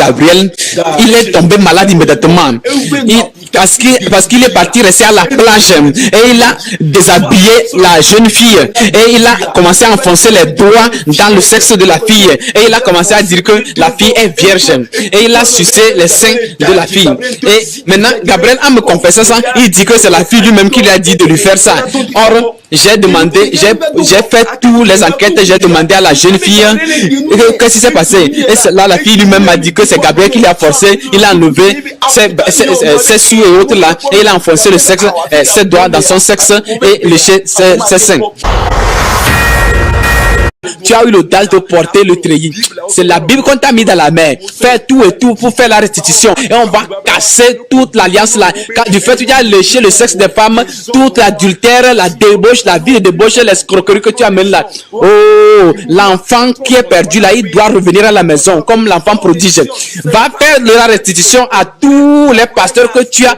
Gabriel, il est tombé malade immédiatement. Parce qu'il est parti rester à la plage et il a déshabillé la jeune fille et il a commencé à enfoncer les doigts dans le sexe de la fille et il a commencé à dire que la fille est vierge et il a sucé les seins de la fille. Et maintenant, Gabriel, en me confessant ça, il dit que c'est la fille lui-même qui lui a dit de lui faire ça. Or, j'ai demandé, j'ai fait toutes les enquêtes, j'ai demandé à la jeune fille qu'est-ce qui s'est passé. Et là, la fille lui-même m'a dit que c'est Gabriel qui l'a forcé, il a enlevé ses sues et autres là, et il a enfoncé le sexe, ses doigts dans son sexe et léché ses seins. Tu as eu l'audace de porter le treillis. C'est la Bible qu'on t'a mis dans la main. Fais tout et tout pour faire la restitution. Et on va casser toute l'alliance là. Du fait que tu as léché le sexe des femmes, toute l'adultère, la débauche, la vie de débauche, l'escroquerie que tu amènes là. Oh, l'enfant qui est perdu là, il doit revenir à la maison comme l'enfant prodige. Va faire la restitution à tous les pasteurs que tu as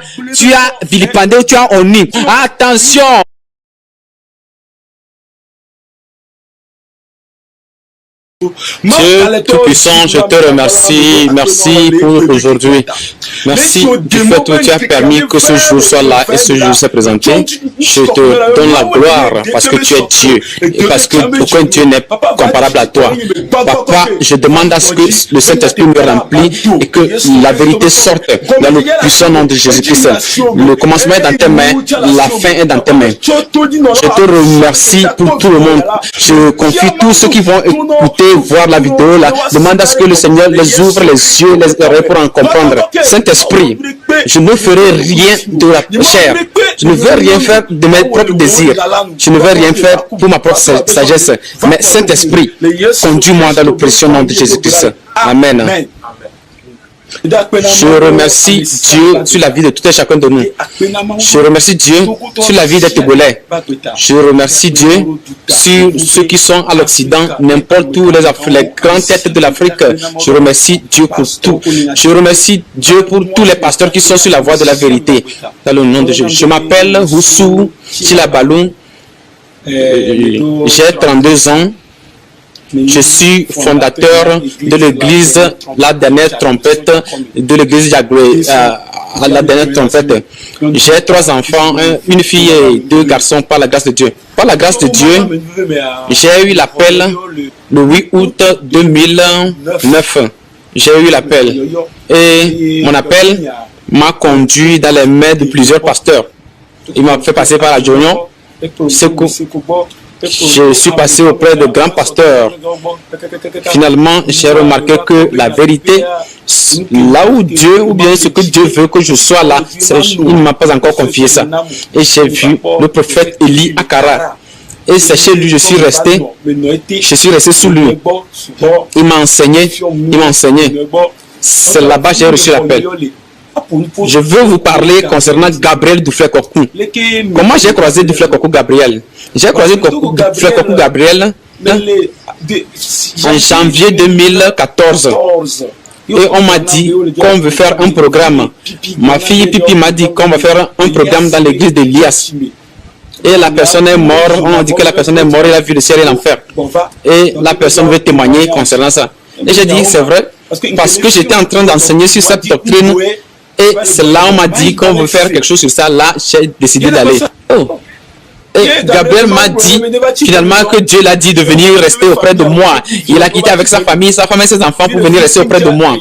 vilipendés ou tu as honnis. Attention! Dieu Tout-Puissant, je te remercie. Merci pour aujourd'hui. Merci du fait que tu as permis que ce jour soit là et ce jour s'est présenté. Je te donne la gloire parce que tu es Dieu et parce que aucun Dieu n'est comparable à toi. Papa, je demande à ce que le Saint-Esprit me remplisse et que la vérité sorte dans le puissant nom de Jésus-Christ. Le commencement est dans tes mains, la fin est dans tes mains. Je te remercie pour tout le monde. Je confie tous ceux qui vont écouter, voir la vidéo là, demande à ce que le Seigneur les ouvre les yeux, les oreilles pour en comprendre. Saint-Esprit, je ne ferai rien de la chair. Je ne veux rien faire de mes propres désirs. Je ne veux rien faire pour ma propre sagesse. Mais Saint-Esprit, conduis-moi dans le précieux nom de Jésus-Christ. Amen. Je remercie Dieu sur la vie de tout et chacun de nous. Je remercie Dieu sur la vie des Togolais. Je remercie Dieu sur ceux qui sont à l'Occident, n'importe où, les grandes têtes de l'Afrique. Je remercie Dieu pour tout. Je remercie Dieu pour tous les pasteurs qui sont sur la voie de la vérité. Dans le nom de Jésus. Je m'appelle Roussou Chilabalou. J'ai 32 ans. Je suis fondateur de l'église La Dernière Trompette, de l'église Yagoué, La Dernière Trompette. J'ai 3 enfants, une fille et 2 garçons par la grâce de Dieu. Par la grâce de Dieu, j'ai eu l'appel le 8 août 2009. J'ai eu l'appel et mon appel m'a conduit dans les mains de plusieurs pasteurs. Il m'a fait passer par la Jonion. Je suis passé auprès de grands pasteurs. Finalement, j'ai remarqué que la vérité, là où Dieu, ou bien ce que Dieu veut que je sois là, il ne m'a pas encore confié ça. Et j'ai vu le prophète Élie Akara. Et c'est chez lui, je suis resté sous lui. Il m'a enseigné, C'est là-bas que j'ai reçu l'appel. Je veux vous parler concernant Gabriel Duflé-Kokou. Comment j'ai croisé Duflé-Kokou Gabriel? J'ai croisé Duflé-Kokou Gabriel en janvier 2014. Et on m'a dit qu'on veut faire un programme. Ma fille Pipi m'a dit qu'on va faire un programme dans l'église d'Elias. Et la personne est morte. On a dit que la personne est morte, elle a vu le ciel et l'enfer. Et la personne veut témoigner concernant ça. Et j'ai dit c'est vrai, parce que j'étais en train d'enseigner sur cette doctrine. Et c'est là on m'a dit qu'on veut faire quelque chose sur ça. Là, j'ai décidé d'aller. Oh. Et Gabriel m'a dit finalement que Dieu l'a dit de venir rester auprès de moi. Il a quitté avec sa famille et ses enfants pour venir rester auprès de moi.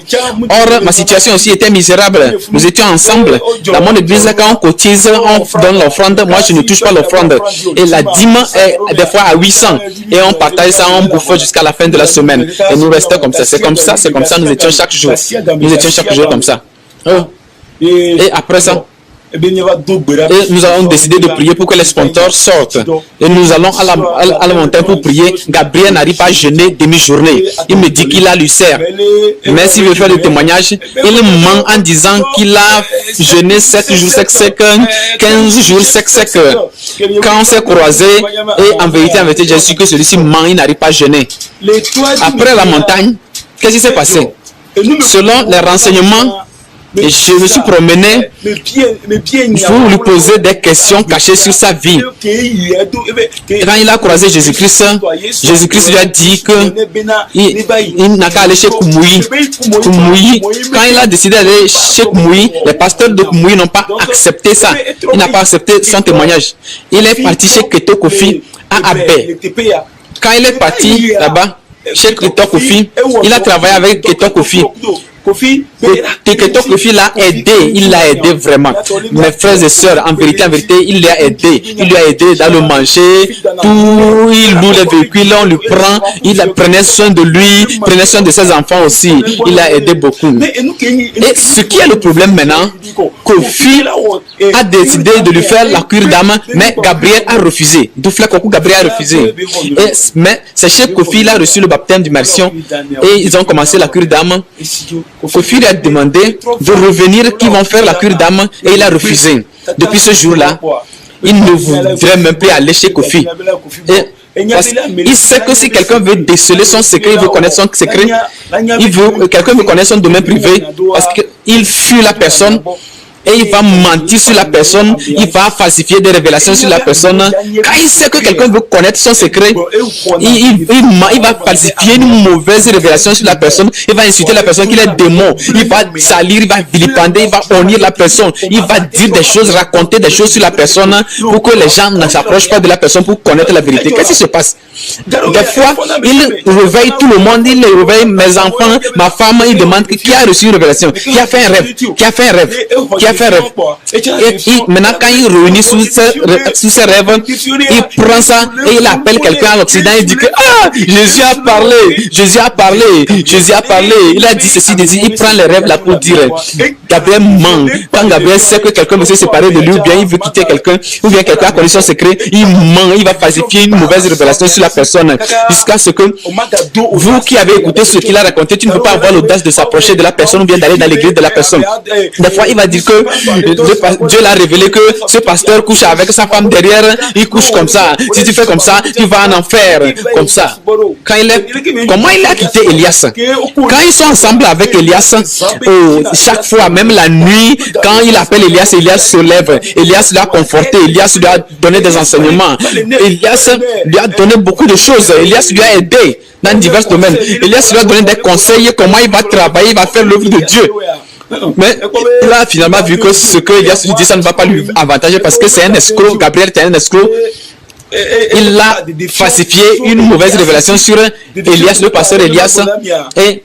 Or, ma situation aussi était misérable. Nous étions ensemble. Dans mon église, quand on cotise, on donne l'offrande. Moi, je ne touche pas l'offrande. Et la dîme est des fois à 800. Et on partage ça, on bouffe jusqu'à la fin de la semaine. Et nous restons comme ça. C'est comme ça, nous étions chaque jour. Nous étions chaque jour comme ça. Oh. Et après ça, nous avons décidé de prier pour que les sponsors sortent. Et nous allons à la montagne pour prier. Gabriel n'arrive pas à jeûner demi-journée. Il me dit qu'il a l'ulcère. Mais s'il veut faire le témoignage, il ment en disant qu'il a jeûné 7 jours sec, 15 jours sec. Quand on s'est croisés, et en vérité, j'ai su que celui-ci ment, il n'arrive pas à jeûner. Après la montagne, qu'est-ce qui s'est passé? Selon les renseignements Et je me suis promené pour lui poser des questions cachées sur sa vie. Quand il a croisé Jésus-Christ, Jésus-Christ lui a dit qu'il n'a qu'à aller chez Koumoui. Quand il a décidé d'aller chez Koumoui, les pasteurs de Koumoui n'ont pas accepté ça. Il n'a pas accepté son témoignage. Il est parti chez Keto Kofi à Abé. Quand il est parti là-bas, chez Keto Kofi, il a travaillé avec Keto Kofi. Keto Kofi l'a aidé, il l'a aidé vraiment. Mes frères et sœurs, en vérité, il l'a aidé. Il lui a aidé dans le manger, tout, il loue les véhicules, on lui prend, il prenait soin de lui, prenait soin de ses enfants aussi. Il l'a aidé beaucoup. Et ce qui est le problème maintenant, Kofi a décidé de lui faire la cure d'âme, mais Gabriel a refusé. Gabriel a refusé. Mais c'est chez Kofi, il a reçu le baptême d'immersion et ils ont commencé la cure d'âme. Kofi lui a demandé de revenir, qu'ils vont faire la cure d'âme, et il a refusé. Depuis ce jour-là, il ne voudrait même plus aller chez Kofi. Il sait que si quelqu'un veut déceler son secret, il veut connaître son secret, quelqu'un veut connaître son domaine privé, parce qu'il fuit la personne. Et il va mentir sur la personne, il va falsifier des révélations sur la personne. Quand il sait que quelqu'un veut connaître son secret, il va falsifier une mauvaise révélation sur la personne, il va insulter la personne qu'il est démon, il va salir, il va vilipender, il va honnir la personne, il va dire des choses, raconter des choses sur la personne pour que les gens ne s'approchent pas de la personne pour connaître la vérité. Qu'est-ce qui se passe? Des fois, il réveille tout le monde, il réveille mes enfants, ma femme, il demande qui a reçu une révélation, qui a fait un rêve, qui a fait un rêve, qui a fait un rêve. Et maintenant, quand il réunit sous ses rêves, il prend ça et il appelle quelqu'un à l'Occident, il dit que Jésus a parlé, Jésus a parlé, Jésus a parlé, il a dit ceci, il prend les rêves là pour dire. Gabriel ment. Quand Gabriel sait que quelqu'un veut se séparer de lui, ou bien il veut quitter quelqu'un, ou bien quelqu'un a connu son secret, il ment, il va falsifier une mauvaise révélation sur la personne, jusqu'à ce que vous qui avez écouté ce qu'il a raconté, tu ne peux pas avoir l'audace de s'approcher de la personne ou bien d'aller dans l'église de la personne. Des fois, il va dire que Dieu l'a révélé que ce pasteur couche avec sa femme derrière, il couche comme ça. Si tu fais comme ça, tu vas en enfer, comme ça. Comment il a quitté Elias? Quand ils sont ensemble avec Elias, chaque fois, même la nuit, quand il appelle Elias, Elias se lève. Elias l'a conforté, Elias lui a donné des enseignements. Elias lui a donné beaucoup de choses. Elias lui a aidé dans divers domaines. Elias lui a donné des conseils, comment il va travailler, il va faire l'œuvre de Dieu. Mais il a finalement vu que ce que Elias lui dit, ça ne va pas lui avantager parce que c'est un escroc. Gabriel était un escroc. Il a falsifié une mauvaise révélation sur Elias, le pasteur Elias. Et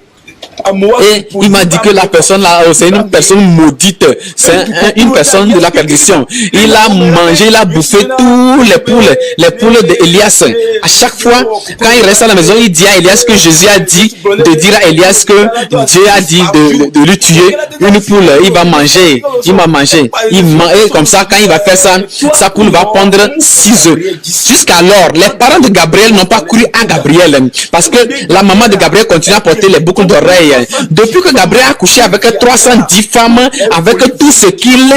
il m'a dit que la personne là, c'est une personne maudite, c'est une personne de la perdition. Il a mangé, il a bouffé tous les poules d'Elias. À chaque fois, quand il reste à la maison, il dit à Elias que Jésus a dit de dire à Elias que Dieu a dit de lui tuer une poule. Il va manger, il va manger. Et comme ça, quand il va faire ça, sa poule va pondre 6 œufs. Jusqu'alors, les parents de Gabriel n'ont pas cru à Gabriel parce que la maman de Gabriel continue à porter les boucles d'oreilles. Depuis que Gabriel a couché avec 310 femmes, avec tout ce qu'il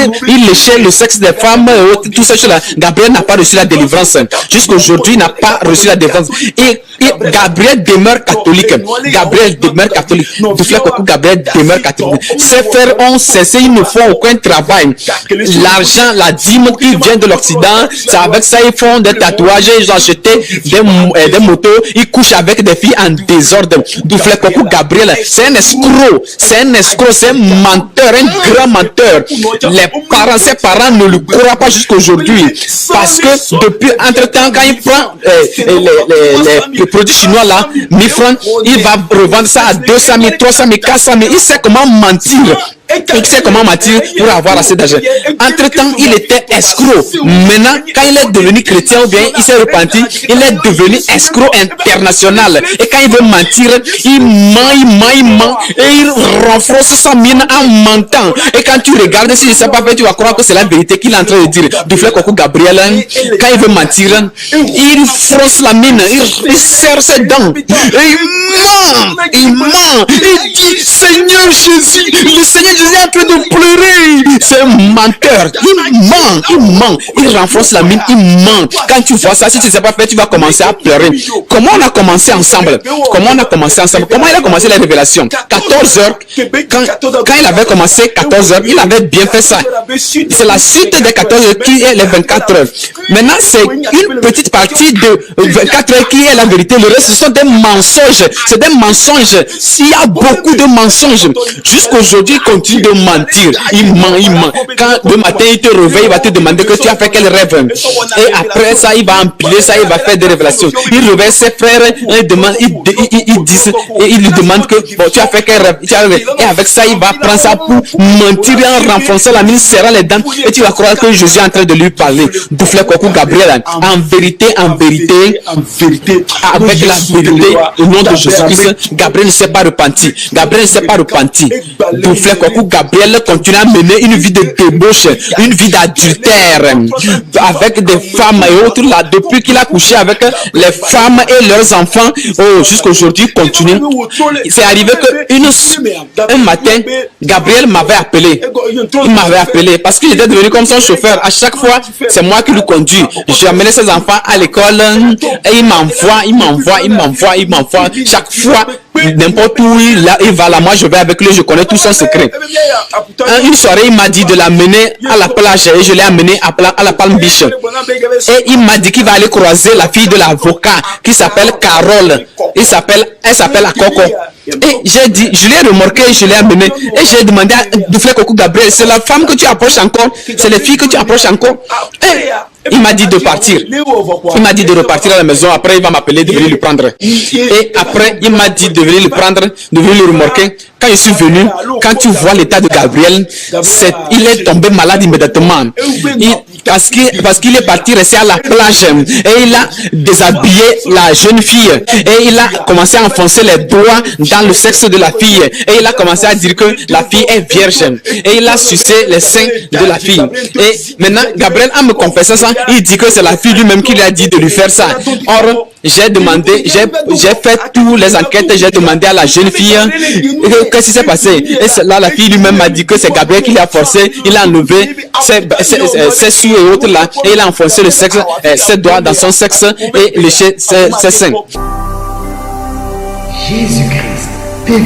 léchait le sexe des femmes, tout ça, Gabriel n'a pas reçu la délivrance. Jusqu'aujourd'hui, il n'a pas reçu la délivrance. Et Gabriel demeure catholique. Gabriel demeure catholique. Gabriel demeure catholique. Ses frères ont cessé, ils ne font aucun travail. L'argent, la dîme qui vient de l'Occident, c'est avec ça ils font des tatouages, ils ont acheté des motos, ils couchent avec des filles en désordre. Gabriel, c'est un escroc, c'est un menteur, un grand menteur. Ses parents ne le croient pas jusqu'aujourd'hui. Parce que depuis, entre-temps, quand il prend les produits chinois là, 1000 francs, il va revendre ça à 200 000, 300 000, 400 000. Il sait comment mentir. Il sait comment mentir pour avoir assez d'argent. Entre-temps, il était escroc. Maintenant, quand il est devenu chrétien ou bien il s'est repenti, il est devenu escroc international. Et quand il veut mentir, il ment et il renforce sa mine en mentant. Et quand tu regardes, si je ne sais pas faire, tu vas croire que c'est la vérité qu'il est en train de dire. Dufle Koko Gabriel, quand il veut mentir, il fronce la mine, il serre ses dents. Et il ment. Il dit, Seigneur Jésus, le Seigneur Jésus est en train de pleurer. c'est un menteur. Il ment. Il renforce la mine, il ment. Quand tu vois ça, si tu ne sais pas faire, tu vas commencer à pleurer. Comment on a commencé ensemble? Comment il a commencé les révélations? 14 heures. Quand il avait commencé 14 heures, il avait bien fait ça. C'est la suite des 14 heures qui est les 24 heures. Maintenant, c'est une petite partie de 24 heures qui est la vérité. Le reste, ce sont des mensonges. C'est des mensonges. Il y a beaucoup de mensonges. Jusqu'aujourd'hui, il continue de mentir. Il ment. Quand le matin, il te réveille, il va te demander que tu as fait quel rêve. Et après ça, il va empiler ça, il va faire des révélations. Il réveille ses frères, il lui demande que bon, tu as fait quel rêve. Et avec ça, il va prendre ça pour mentir en renfonçant la mine, serrant les dents. Et tu vas croire que Jésus est en train de lui parler. Douflé Kokou Gabriel, en vérité, avec la vérité, au nom de Jésus-Christ, Gabriel ne s'est pas repenti. Douflé Kokou Gabriel continue à mener une vie de débauche, une vie d'adultère, avec des femmes et autres là, depuis qu'il a couché avec les femmes et leurs enfants, jusqu'aujourd'hui continue. C'est arrivé qu'un matin, Gabriel m'avait appelé. Il m'avait appelé parce qu'il était devenu comme son chauffeur. À chaque fois, c'est moi qui le conduis. J'ai amené ses enfants à l'école et il m'envoie. Chaque fois, n'importe où il va là, moi je vais avec lui, je connais tout son secret. Une soirée, il m'a dit de l'amener à la plage et je l'ai amené à la Palm Beach. Et il m'a dit qu'il va aller croiser la fille de l'avocat qui s'appelle Carole. Elle s'appelle Akoko. Et j'ai dit, je l'ai remorqué, je l'ai amené. Et j'ai demandé à Douflé Kokou Gabriel, c'est la femme que tu approches encore? C'est les filles que tu approches encore? Et il m'a dit de partir. Il m'a dit de repartir à la maison. Après, il va m'appeler, de venir le prendre. Et après, il m'a dit de venir le prendre, de venir le remorquer. Quand je suis venu, quand tu vois l'état de Gabriel, il est tombé malade immédiatement. Parce qu'il est parti rester à la plage et il a déshabillé la jeune fille et il a commencé à enfoncer les doigts dans le sexe de la fille et il a commencé à dire que la fille est vierge et il a sucé les seins de la fille. Et maintenant, Gabriel a me confessé ça, il dit que c'est la fille lui-même qui lui a dit de lui faire ça. Or, j'ai demandé, j'ai fait toutes les enquêtes, j'ai demandé à la jeune fille qu'est-ce qui s'est passé. Et là, la fille lui-même m'a dit que c'est Gabriel qui l'a forcé, il a enlevé ses souilles et autres là, et il a enfoncé le sexe, ses doigts dans son sexe et léché ses seins. Jésus-Christ TV,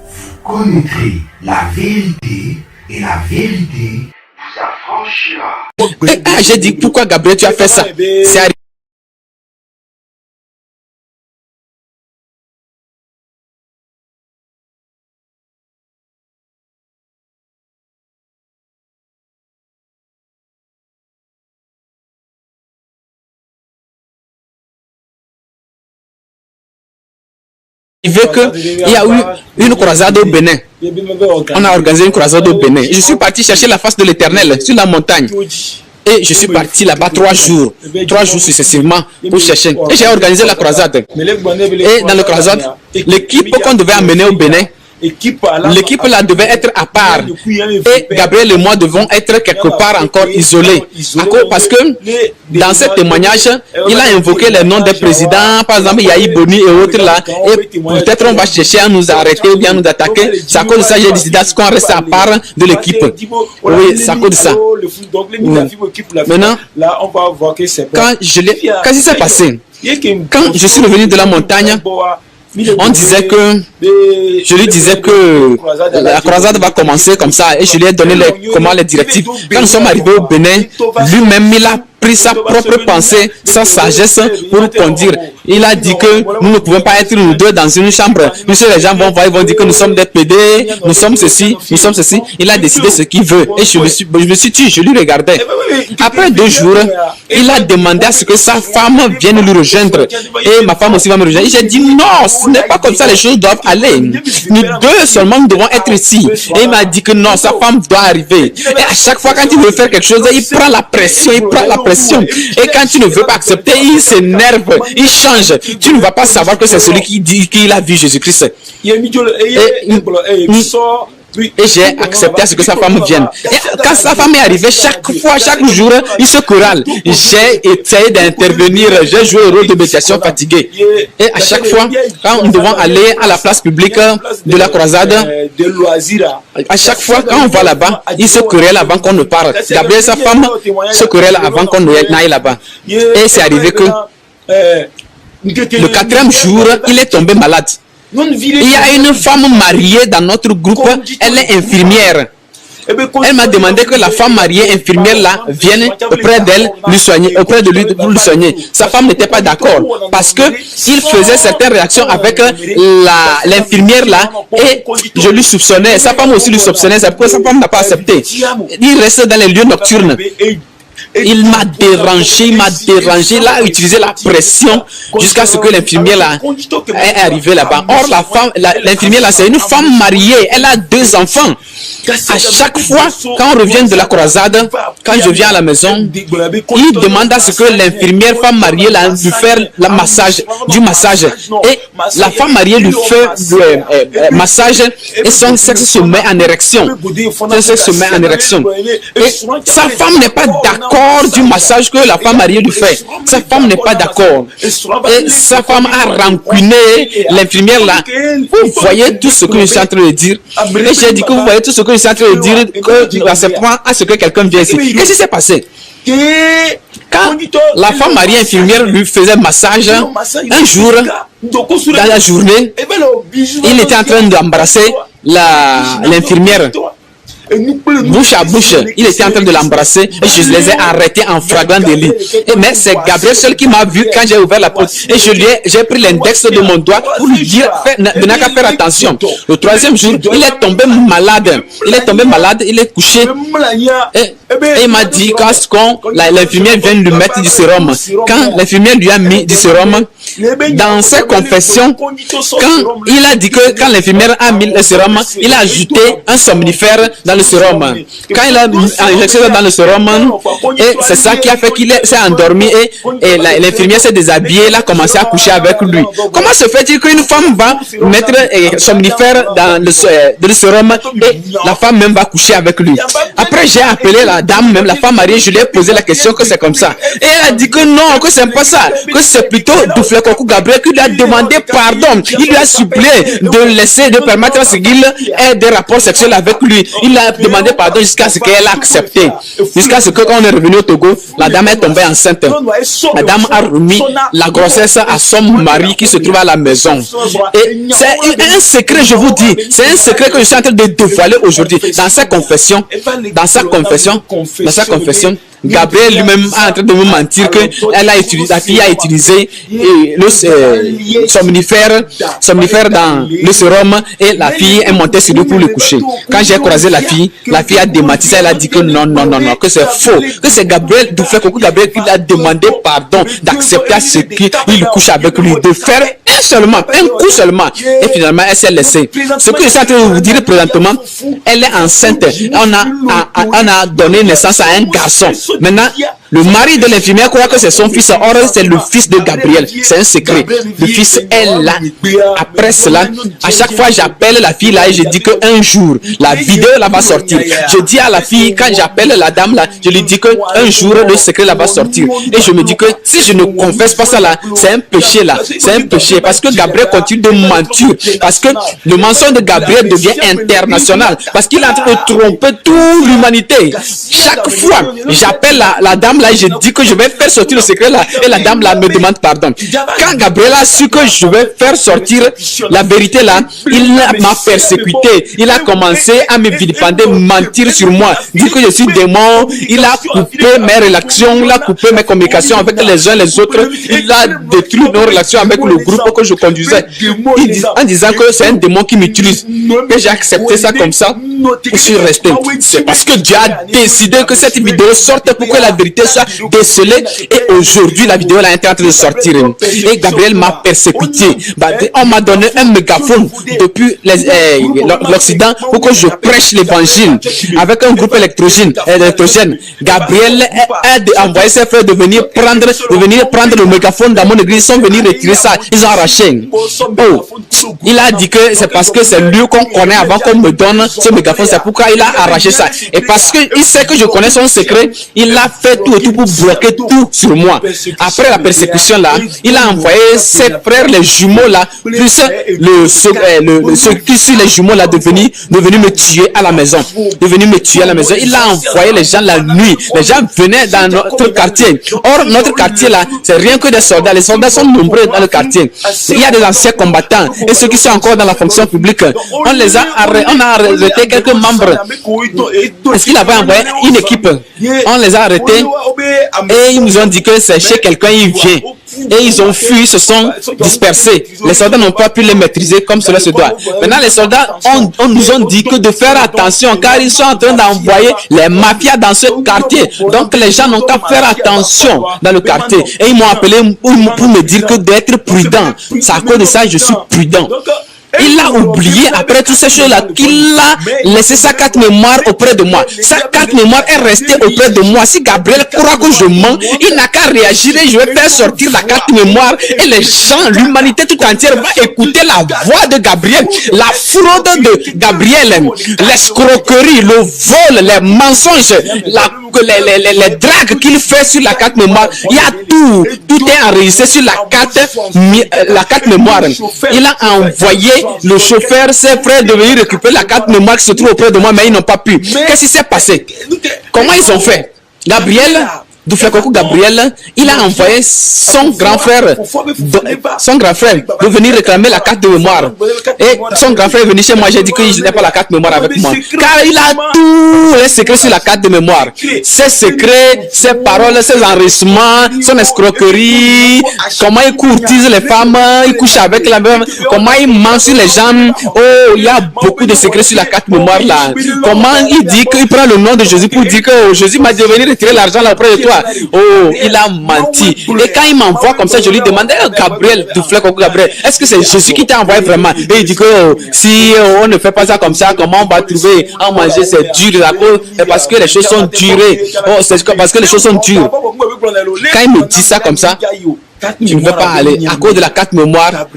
vous connaîtrez la vérité et la vérité vous affranchira. J'ai dit, pourquoi Gabriel tu as fait ça? C'est arrivé. Il y a eu une croisade au Bénin. On a organisé une croisade au Bénin. Je suis parti chercher la face de l'Éternel sur la montagne. Et je suis parti là-bas 3 jours successivement pour chercher. Et j'ai organisé la croisade. Et dans la croisade, l'équipe qu'on devait amener au Bénin, l'équipe là devait être à part. Et Gabriel et moi devons être quelque part encore isolés. Parce que dans ce témoignage, il a invoqué les noms des présidents, par exemple Yahi Boni et autres là. Et peut-être on va chercher à nous arrêter ou bien nous attaquer. C'est à cause de ça que j'ai décidé qu'on reste à part de l'équipe. Oui, c'est à cause de ça. Maintenant, qu'est-ce qui s'est passé? Quand je suis revenu de la montagne, on disait que, je lui disais que la croisade va commencer comme ça et je lui ai donné les directives. Quand nous sommes arrivés au Bénin, lui-même il a pris sa propre pensée, sa sagesse pour conduire. Il a dit que nous ne pouvons pas être nous deux dans une chambre. Monsieur, les gens vont voir, ils vont dire que nous sommes des PD, nous sommes ceci. Il a décidé ce qu'il veut. Et je me suis tué, je lui regardais. Après 2 jours, il a demandé à ce que sa femme vienne lui rejoindre. Et ma femme aussi va me rejoindre. J'ai dit non, ce n'est pas comme ça, les choses doivent aller. Nous deux seulement nous devons être ici. Et il m'a dit que non, sa femme doit arriver. Et à chaque fois quand il veut faire quelque chose, il prend la pression, Et quand tu ne veux pas accepter, il s'énerve, il change. Tu ne vas pas savoir que c'est celui qui dit qu'il a vu Jésus-Christ. Et j'ai accepté à ce que sa femme vienne. Et quand sa femme est arrivée, chaque jour, il se chorale. J'ai essayé d'intervenir, j'ai joué le rôle de médiation fatiguée. Et à chaque fois, quand nous devons aller à la place publique de la croisade, à chaque fois, quand on va là-bas, il se querelle avant qu'on ne parle. Gabriel, sa femme, se querelle avant qu'on n'aille là-bas. Et c'est arrivé que le 4e jour, il est tombé malade. Il y a une femme mariée dans notre groupe, elle est infirmière. Elle m'a demandé que la femme mariée infirmière là vienne auprès d'elle, lui soigner, auprès de lui pour lui soigner. Sa femme n'était pas d'accord parce que il faisait certaines réactions avec l'infirmière là et je lui soupçonnais. Sa femme aussi lui soupçonnait, c'est pourquoi sa femme n'a pas accepté. Il reste dans les lieux nocturnes. Il m'a dérangé, il a utilisé la pression jusqu'à ce que l'infirmière là est arrivée là-bas. Or, l'infirmière là, c'est une femme mariée, elle a 2 enfants. À chaque fois, quand on revient de la croisade, quand je viens à la maison, il demande à ce que l'infirmière femme mariée là, lui fasse du massage. Et la femme mariée lui fait du massage et son sexe se met en érection. Son sexe se met en érection. Et sa femme n'est pas d'accord du massage que la femme mariée lui fait. Sa femme n'est pas d'accord. Et sa femme a rancuné l'infirmière là. Vous voyez tout ce que je suis en train de dire. Et j'ai dit que vous voyez tout ce que je suis en train de dire, que c'est pas à ce que quelqu'un vienne ici. Qu'est-ce qui s'est passé? Quand la femme mariée infirmière lui faisait massage, un jour, dans la journée, il était en train d'embrasser l'infirmière. Bouche à bouche, il était en train de l'embrasser et je les ai arrêtés en flagrant délit. Mais c'est Gabriel seul qui m'a vu quand j'ai ouvert la porte et j'ai pris l'index de mon doigt pour lui dire de n'a qu'à faire attention. Le 3e jour, il est tombé malade. Il est couché et il m'a dit quand l'infirmière vient lui mettre du sérum, quand l'infirmière lui a mis du sérum, dans ses confessions, quand il a dit que quand l'infirmière a mis le sérum, il a ajouté un somnifère dans le sérum. Quand il a injecté dans le sérum, et c'est ça qui a fait qu'il s'est endormi et l'infirmière s'est déshabillée, elle a commencé à coucher avec lui. Comment se fait-il qu'une femme va mettre somnifère dans le sérum et la femme même va coucher avec lui? Après, j'ai appelé la dame même, la femme mariée, je lui ai posé la question que c'est comme ça. Et elle a dit que non, que c'est pas ça, que c'est plutôt Douflekokou Gabriel qui lui a demandé pardon. Il lui a supplié de permettre à ce qu'il ait des rapports sexuels avec lui. Il a demandé pardon jusqu'à ce qu'elle a accepté. Jusqu'à ce que quand on est revenu au Togo, la dame est tombée enceinte. La dame a remis la grossesse à son mari qui se trouve à la maison. Et c'est un secret, je vous dis, c'est un secret que je suis en train de dévoiler aujourd'hui. Dans sa confession, Gabriel lui-même est en train de me mentir que la fille a utilisé le somnifère dans le sérum et la fille est montée sur lui pour le coucher. Quand j'ai croisé la fille a démenti, elle a dit que non, que c'est faux, que c'est Gabriel Douflekokou Gabriel qui lui a demandé pardon d'accepter à ce qu'il couche avec lui, de faire un coup seulement. Et finalement, elle s'est laissée. Ce que je suis en train de vous dire présentement, elle est enceinte. On a donné naissance à un garçon. Maintenant, le mari de l'infirmière croit que c'est son fils. Or, c'est le fils de Gabriel. C'est un secret. Le fils est là. Après cela, à chaque fois, j'appelle la fille là et je dis qu'un jour, la vidéo là va sortir. Je dis à la fille, quand j'appelle la dame là, je lui dis qu'un jour, le secret là va sortir. Et je me dis que si je ne confesse pas ça là, c'est un péché là. C'est un péché parce que Gabriel continue de mentir. Parce que le mensonge de Gabriel devient international. Parce qu'il est en train de tromper toute l'humanité. Chaque fois, j'appelle la dame là, je dis que je vais faire sortir le secret là, et la dame là me demande pardon. Quand Gabriel a su que je vais faire sortir la vérité là, il m'a persécuté. Il a commencé à me vilipender, mentir sur moi, dire que je suis démon. Il a coupé mes relations, il a coupé mes communications avec les uns les autres. Il a détruit nos relations avec le groupe que je conduisais, en disant que c'est un démon qui m'utilise. Et j'ai accepté ça comme ça. Je suis resté. C'est parce que Dieu a décidé que cette vidéo sorte pour que la vérité soit décelé. Et aujourd'hui, la vidéo là est en train de sortir. Et Gabriel m'a persécuté. On m'a donné un mégaphone depuis l'Occident pour que je prêche l'évangile avec un groupe électrogène. Gabriel a envoyé ses frères de venir prendre le mégaphone dans mon église. Ils sont venus retirer ça. Ils ont arraché. Il a dit que c'est parce que c'est lui qu'on connaît avant qu'on me donne ce mégaphone. C'est pourquoi il a arraché ça. Et parce qu'il sait que je connais son secret, il a fait tout et tout pour bloquer tout sur moi. Après la persécution là, il a envoyé ses frères, les jumeaux là, plus ceux qui sont les jumeaux là, de venir me tuer à la maison. Il a envoyé les gens la nuit. Les gens venaient dans notre quartier. Or, notre quartier là, c'est rien que des soldats. Les soldats sont nombreux dans le quartier. Il y a des anciens combattants et ceux qui sont encore dans la fonction publique. On a arrêté quelques membres. Est-ce qu'il avait envoyé une équipe? On les a arrêtés et ils nous ont dit que c'est chez quelqu'un, il vient. Et ils ont fui, ils se sont dispersés. Les soldats n'ont pas pu les maîtriser comme cela se doit. Maintenant, les soldats nous ont dit que de faire attention car ils sont en train d'envoyer les mafias dans ce quartier. Donc, les gens n'ont qu'à faire attention dans le quartier. Et ils m'ont appelé pour me dire que d'être prudent. C'est à cause de ça que je suis prudent. Il a oublié, après toutes ces choses-là, qu'il a laissé sa carte mémoire auprès de moi. Sa carte mémoire est restée auprès de moi. Si Gabriel croit que je mens, il n'a qu'à réagir et je vais faire sortir la carte mémoire. Et les gens, l'humanité tout entière va écouter la voix de Gabriel, la fraude de Gabriel, l'escroquerie, le vol, les mensonges, les dragues qu'il fait sur la carte mémoire. Il y a tout est enregistré sur la carte mémoire. Il a envoyé le chauffeur, ses frères de venir récupérer la carte mémoire qui se trouve auprès de moi, mais ils n'ont pas pu. Qu'est-ce qui s'est passé? Comment ils ont fait? Gabriel, il a envoyé son grand frère de venir réclamer la carte de mémoire. Et son grand frère est venu chez moi, j'ai dit que je n'ai pas la carte de mémoire avec moi. Car il a tous les secrets sur la carte de mémoire. Ses secrets, ses paroles, ses enregistrements, son escroquerie, comment il courtise les femmes, il couche avec la même, comment il ment sur les gens. Oh, il y a beaucoup de secrets sur la carte de mémoire là. Comment il dit qu'il prend le nom de Jésus pour dire que Jésus m'a dit de venir retirer l'argent là auprès de toi. Oh, il a menti. Et quand il m'envoie comme ça, je lui demande, Gabriel, est-ce que c'est Jésus qui t'a envoyé vraiment? Et il dit que si on ne fait pas ça comme ça, comment on va trouver à manger? C'est dur. C'est parce que les choses sont durées. Oh, c'est parce que les choses sont dures. Quand il me dit ça comme ça, je ne veux pas aller à cause de la carte mémoire.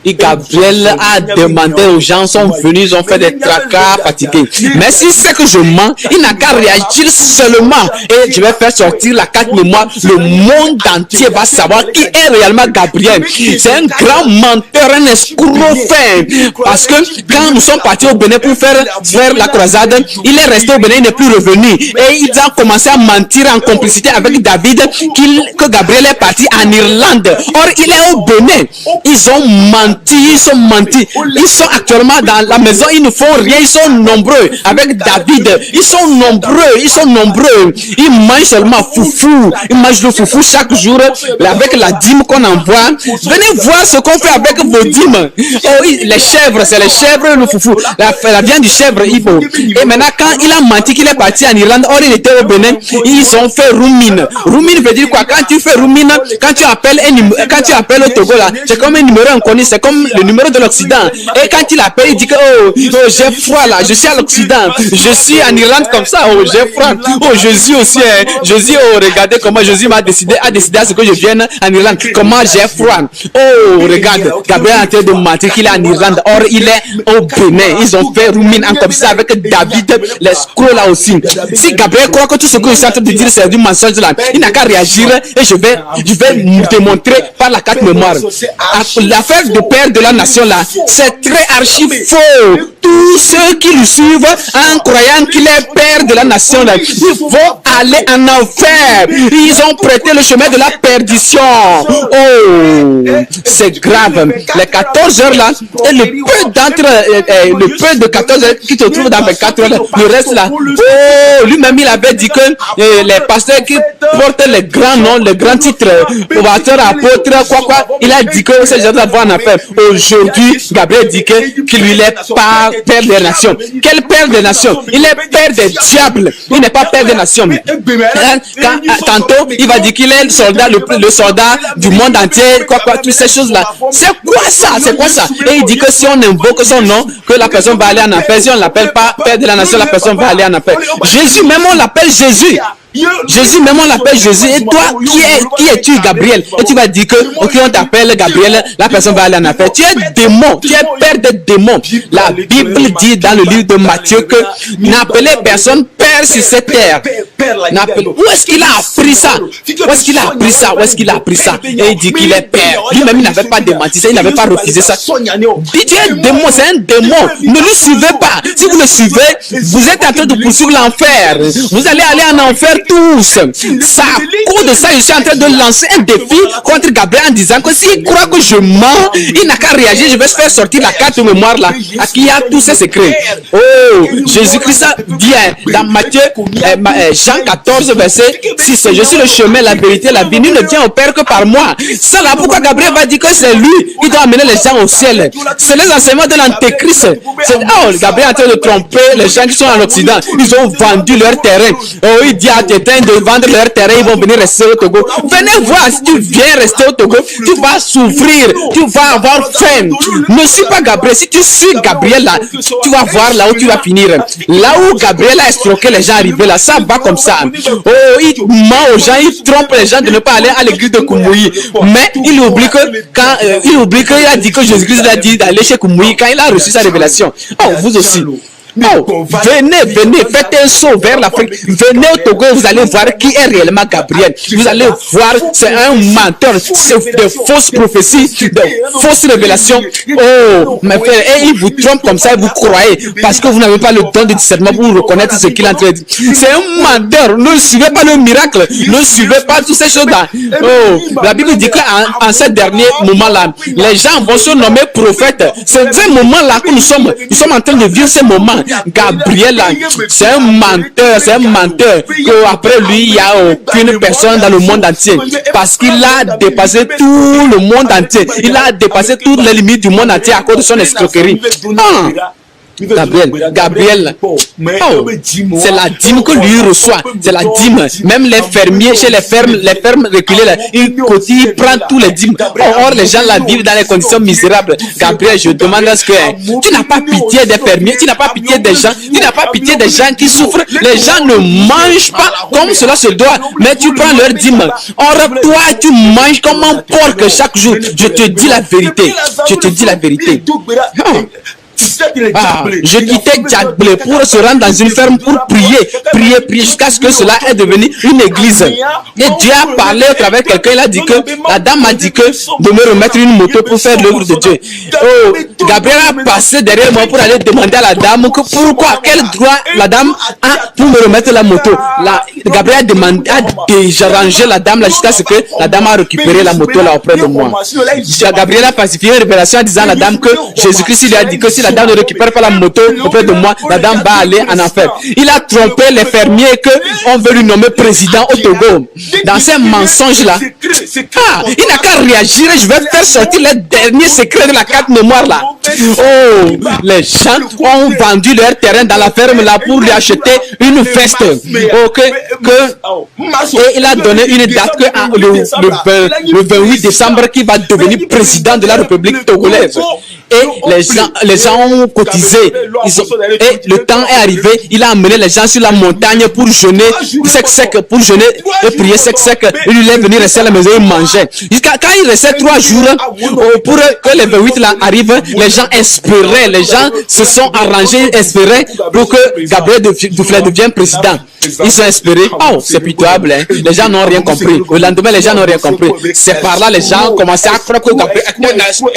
Et Gabriel a demandé aux gens, sont venus, ils ont fait des tracas fatigués. Mais si c'est que je mens, il n'a qu'à réagir seulement. Et je vais faire sortir la carte mémoire. Le monde entier va savoir qui est réellement Gabriel. C'est un grand menteur, un escroc fin. Parce que quand nous sommes partis au Bénin pour faire la croisade, il est resté au Bénin, il n'est plus revenu. Et ils ont commencé à mentir en complicité avec David que Gabriel est parti en Irlande. Or, il est au Bénin. Ils ont menti. Ils sont actuellement dans la maison. Ils ne font rien. Ils sont nombreux. Avec David, ils sont nombreux. Ils mangent seulement foufou. Ils mangent le foufou chaque jour avec la dîme qu'on envoie. Venez voir ce qu'on fait avec vos dîmes. Oh, les chèvres, c'est les chèvres, le foufou. La viande du chèvre, il faut. Et maintenant, quand il a menti qu'il est parti en Irlande, or il était au Bénin, ils ont fait roumine. Roumine veut dire quoi? Quand tu fais roumine, quand tu appelles au Togo là, c'est comme un numéro inconnu, c'est comme le numéro de l'Occident. Et quand il appelle, il dit que j'ai froid là, je suis à l'Occident, je suis en Irlande comme ça, j'ai froid. Jésus aussi, Jésus, regardez comment Jésus a décidé à ce que je vienne en Irlande. Comment j'ai froid. Regarde, Gabriel est en train de mentir qu'il est en Irlande. Or, il est au Bénin. Ils ont fait roumine en comme ça avec David, l'escroc là aussi. Si Gabriel croit que tout ce que je suis en train de dire c'est du mensonge là, il n'a qu'à réagir et je vais démontrer par la carte mémoire. L'affaire de père de la nation là, c'est très archi faux. Tous ceux qui le suivent en croyant qu'il est père de la nation là, ils vont aller en enfer. Ils ont prêté le chemin de la perdition. Oh, c'est grave. Les 14 heures là, et le peu de 14 heures qui se trouve dans 24 heures, le reste là, oh, lui-même il avait dit que les pasteurs qui portent les grands noms, les grands titres, pasteur, apôtre, quoi, il a dit que ces gens vont en affaire. Aujourd'hui, Gabriel dit qu'il lui est pas père des nations. Quel père des nations? Il est père des diables. Il n'est pas père des nations. Tantôt, il va dire qu'il est le soldat du monde entier, quoi, toutes ces choses-là. C'est quoi ça? Et il dit que si on invoque son nom, que la personne va aller en enfer. Si on ne l'appelle pas père de la nation, la personne va aller en enfer. Jésus, même on l'appelle Jésus. Même on l'appelle Jésus. Et toi, qui es-tu, Gabriel? Et tu vas dire que, ok, on t'appelle Gabriel, la personne va aller en enfer. Tu es démon, tu es père des démons. La Bible dit dans le livre de Matthieu que n'appelez personne père sur cette terre. Où est-ce qu'il a appris ça? Et il dit qu'il est père. Lui-même, il n'avait pas démenti ça, il n'avait pas refusé ça. Dit, tu es démon, c'est un démon. Ne le suivez pas. Si vous le suivez, vous êtes en train de poursuivre l'enfer. Vous allez aller en enfer tous. Ça, à cause de ça, je suis en train de lancer un défi contre Gabriel en disant que s'il croit que je mens, il n'a qu'à réagir. Je vais faire sortir la carte de mémoire là, à qui a tous ses secrets. Oh, Jésus-Christ dit dans Matthieu, Jean 14, verset 6, je suis le chemin, la vérité, la vie. Nul ne vient au Père que par moi. C'est là pourquoi Gabriel va dire que c'est lui qui doit amener les gens au ciel. C'est les enseignements de l'antéchrist. Gabriel est en train de tromper les gens qui sont en Occident. Ils ont vendu leur terrain. Oh, il dit à Tétin de vendre leur terrain, ils vont venir rester au Togo. Venez voir, si tu viens rester au Togo, tu vas souffrir, tu vas avoir faim. Ne suis pas Gabriel. Si tu suis Gabriel là, tu vas voir là où tu vas finir. Là où Gabriel a escroqué les gens arrivés là, ça va comme ça. Oh, il ment aux gens, il trompe les gens de ne pas aller à l'église de Koumoui. Mais il oublie que quand il a dit que Jésus-Christ a dit d'aller chez Koumoui quand il a reçu sa révélation. Oh, vous aussi. Oh, venez, faites un saut vers l'Afrique. Venez au Togo, vous allez voir qui est réellement Gabriel. Vous allez voir, c'est un menteur, c'est de fausses prophéties, de fausses révélations. Oh, mes frères, et il vous trompe comme ça et vous croyez parce que vous n'avez pas le don de discernement pour reconnaître ce qu'il est en train de dire. C'est un menteur. Ne suivez pas le miracle. Ne suivez pas toutes ces choses-là. Oh, la Bible dit qu'en ce dernier moment-là, les gens vont se nommer prophètes. C'est ce moment-là que nous sommes en train de vivre ces moments. Gabriel, c'est un menteur, qu'après lui, il n'y a aucune personne dans le monde entier. Parce qu'il a dépassé tout le monde entier. Il a dépassé toutes les limites du monde entier à cause de son escroquerie. Gabriel, oh, c'est la dîme que lui reçoit, c'est la dîme. Même les fermiers, chez les fermes reculées, là, il prend tous les dîmes. Or, les gens là vivent dans les conditions misérables. Gabriel, je demande à ce que tu n'as pas pitié des fermiers, tu n'as pas pitié des gens, tu n'as pas pitié des gens qui souffrent. Les gens ne mangent pas comme cela se doit, mais tu prends leur dîme. Or, toi, tu manges comme un porc chaque jour. Je te dis la vérité. Je quittais Djadblé pour se rendre dans une ferme pour prier jusqu'à ce que cela est devenu une église. Et Dieu a parlé à travers quelqu'un, il a dit que la dame m'a dit que de me remettre une moto pour faire l'œuvre de Dieu. Oh, Gabriel a passé derrière moi pour aller demander à la dame que pourquoi, quel droit la dame a pour me remettre la moto. Gabriel a déjà rangé la dame là jusqu'à ce que la dame a récupéré la moto là auprès de moi. Gabriel a pacifié une révélation en disant à la dame que Jésus-Christ lui a dit que si la dame ne récupère pas la moto auprès de moi, la dame va aller en enfer. Il a trompé les fermiers qu'on veut lui nommer président au Togo. Dans ces mensonges-là, il n'a qu'à réagir et je vais faire sortir les derniers secrets de la carte mémoire là. Oh, les gens ont vendu leur terrain dans la ferme là pour lui acheter une veste. Et il a donné une date que le 28 décembre qui va devenir président de la République togolaise. Et les gens ont cotisé. Et le temps est arrivé. Il a amené les gens sur la montagne pour jeûner sec, pour jeûner et prier sec. Il lui est venu rester à la maison et manger. Quand il restait 3 jours pour que les 28 là arrivent, les gens espéraient. Les gens se sont arrangés, espéraient pour que Gabriel Duflay devienne président. Ils ont espéré. Oh, c'est pitoyable. Hein? Les gens n'ont rien compris. Le lendemain, les gens n'ont rien compris. C'est par là les gens ont commencé à croire que Gabriel est un escroc.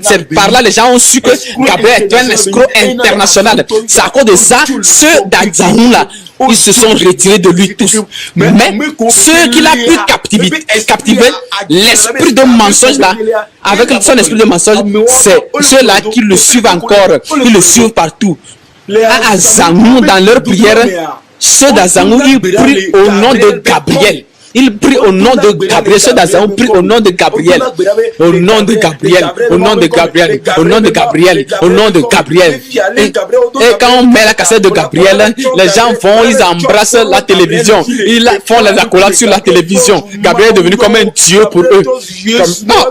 C'est par là les gens ont su que Gabriel est un escroc international. C'est à cause de ça, ceux d'Adzahoun là, ils se sont retirés de lui tous. Mais ceux qu'il a pu captiver, l'esprit de mensonge là, avec son esprit de mensonge, c'est ceux-là qui le suivent encore. Ils le suivent partout. À Azangou, dans leur prière, ceux d'Azangou, ils prient au nom de Gabriel. Il prie au nom de Gabriel. Ceux d'Azaon prient au nom de Gabriel. Au nom de Gabriel. Au nom de Gabriel. Au nom de Gabriel. Au nom de Gabriel. Et quand on met la cassette de Gabriel, les gens vont, ils embrassent la télévision. Ils font les accolades sur la télévision. Gabriel est devenu comme un Dieu pour eux.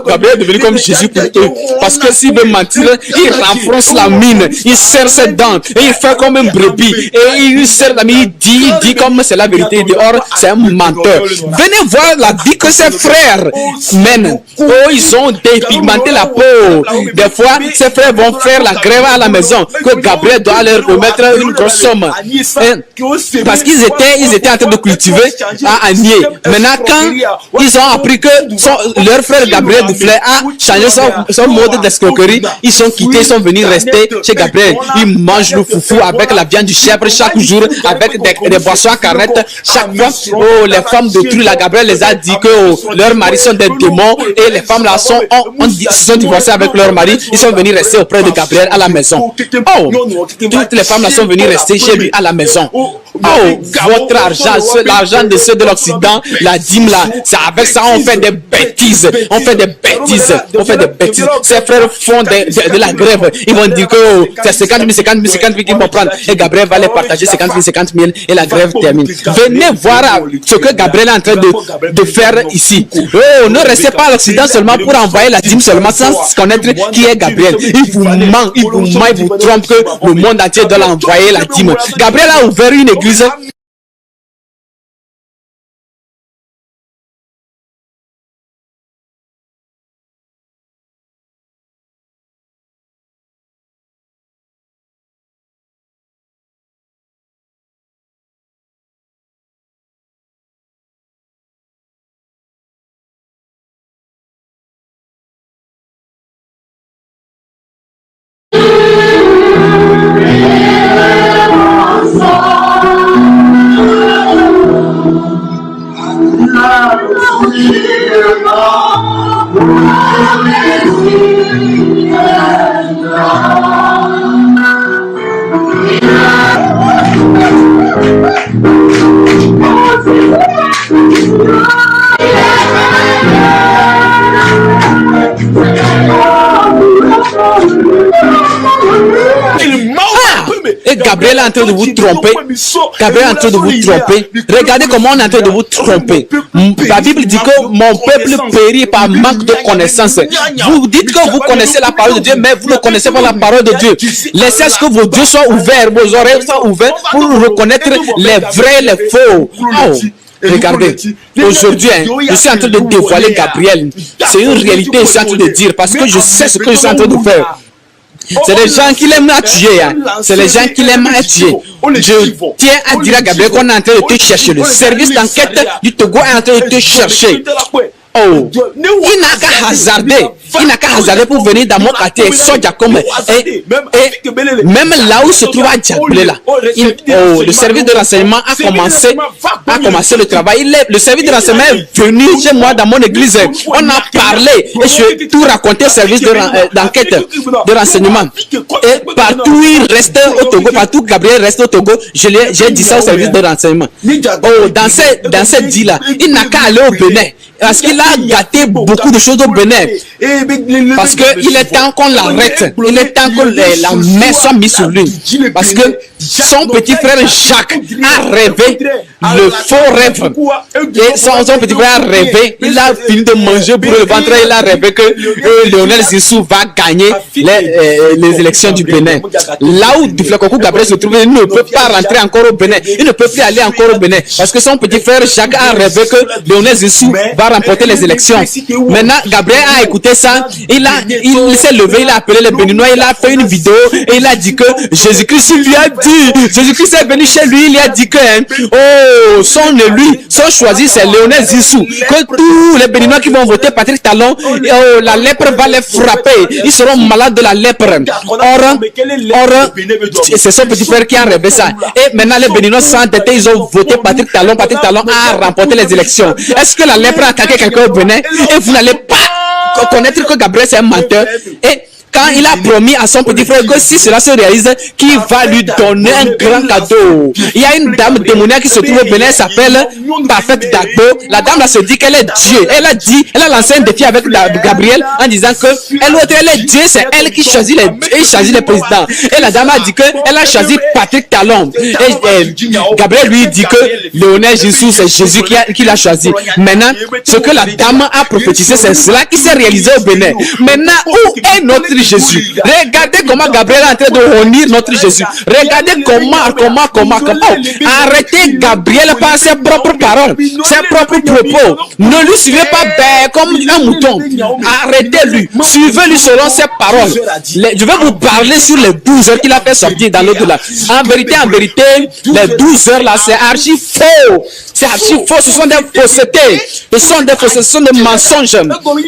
Gabriel est devenu comme Jésus pour eux. Parce que s'il veut mentir, il renfonce la mine. Il serre ses dents. Et il fait comme un brebis. Et il serre la mine. Il dit comme c'est la vérité. Dehors, c'est un menteur. Venez voir la vie que ses frères mènent. Oh, ils ont dépigmenté la peau. Des fois, ses frères vont faire la grève à la maison. Que Gabriel doit leur remettre une grosse somme. Parce qu'ils étaient en train de cultiver à Agnier. Maintenant, quand ils ont appris que leur frère Gabriel Duflay a changé son mode d'escroquerie, ils sont quittés, ils sont venus rester chez Gabriel. Ils mangent le foufou avec la viande du chèvre chaque jour, avec des boissons à carrette. Chaque fois, oh, les femmes de Tru, la Gabriel les a dit que leurs maris sont des démons et les femmes là se sont divorcées avec leur mari. Ils sont venus rester auprès de Gabriel à la maison. Oh, toutes les femmes là sont venues rester chez lui à la maison. Oh, votre argent, l'argent de ceux de l'Occident, la dîme là, c'est avec ça on fait des bêtises. On fait des bêtises. On fait des bêtises. Ces frères font de la grève. Ils vont dire que oh, c'est 50 000 qu'ils vont prendre. Et Gabriel va les partager 50 000 et la grève termine. Venez voir ce que Gabriel est en train de faire ici. Oh, ne restez pas à l'Occident seulement pour envoyer la dîme seulement sans connaître qui est Gabriel. Il vous ment, il vous trompe que le monde entier doit l'envoyer la dîme. Gabriel a ouvert une église. Et Gabriel est en train de vous tromper. Gabriel est en train de vous tromper. Regardez comment on est en train de vous tromper. La Bible dit que mon peuple périt par manque de connaissance. Vous dites que vous connaissez la parole de Dieu, mais vous ne connaissez pas la parole de Dieu. Laissez ce que vos yeux soient ouverts, vos oreilles soient ouvertes pour reconnaître les vrais, les faux. Oh. Regardez, aujourd'hui, je suis en train de dévoiler Gabriel. C'est une réalité, je suis en train de dire, parce que je sais ce que je suis en train de faire. C'est les gens qui l'aiment à tuer. C'est les gens qui l'aiment à tuer. Je tiens à dire à Gabriel qu'on est en train de te chercher. Le service d'enquête du Togo est en train de te chercher. Oh, il n'a qu'à hasarder. Il n'a qu'à hasarder pour venir dans mon quartier. Et même là où se trouve à Djakoulé là. Le service de renseignement a commencé le travail. Le service de renseignement est venu chez moi dans mon église. On a parlé et je ai tout raconté au service d'enquête de renseignement. Et partout où il reste au Togo, partout où Gabriel reste au Togo, j'ai dit ça au service de renseignement. Oh, dans cette dit là, il n'a qu'à aller au Bénin. Parce qu'il a gâté beaucoup de choses au Bénin. Parce qu'il est temps qu'on l'arrête. Il est temps que la main soit mise sur lui. Parce que son petit frère Jacques a rêvé le faux rêve. Et son petit frère a rêvé. Il a fini de manger pour le ventre. Il a rêvé que Lionel Zissou va gagner les élections du Bénin. Là où Duflay-Kokou Gabriel se trouve, il ne peut pas rentrer encore au Bénin. Il ne peut plus aller encore au Bénin. Parce que son petit frère Jacques a rêvé que Lionel Zissou va remporter les élections. Maintenant, Gabriel a écouté ça. Il s'est levé, il a appelé les Béninois, il a fait une vidéo et il a dit que Jésus-Christ lui a dit, Jésus-Christ est venu chez lui, il a dit que son élu, son choisi, c'est Lionel Zissou. Que tous les Béninois qui vont voter Patrick Talon, la lèpre va les frapper. Ils seront malades de la lèpre. Or, c'est son petit frère qui a rêvé ça. Et maintenant, les Béninois sont entêtés, ils ont voté Patrick Talon. Patrick Talon a remporté les élections. Est-ce que la lèpre a attaqué quelqu'un au Bénin et vous n'allez pas connaître que Gabriel c'est un menteur? Et quand il a promis à son petit frère que si cela se réalise, qu'il va lui donner un grand cadeau. Il y a une dame démoniaque qui se trouve au Bénin, elle s'appelle Parfaite Dagbo. La dame là se dit qu'elle est Dieu. Elle a lancé un défi avec Gabriel en disant que elle est Dieu, c'est elle qui choisit les présidents. Et la dame a dit qu'elle a choisi Patrick Talon. Et Gabriel lui dit que Léonel Jésus, c'est Jésus qui l'a choisi. Maintenant, ce que la dame a prophétisé, c'est cela qui s'est réalisé au Bénin. Maintenant, où est notre Jésus? Regardez comment Gabriel est en train de honir notre Jésus. Regardez comment. Arrêtez Gabriel par ses propres paroles, ses propres propos. Ne lui suivez pas comme un mouton. Arrêtez-lui. Suivez-lui selon ses paroles. Je vais vous parler sur les 12 heures qu'il a fait sortir dans l'au-delà. En vérité, les 12 heures là, c'est archi faux. C'est archi faux. Ce sont des faussetés. Ce sont des mensonges.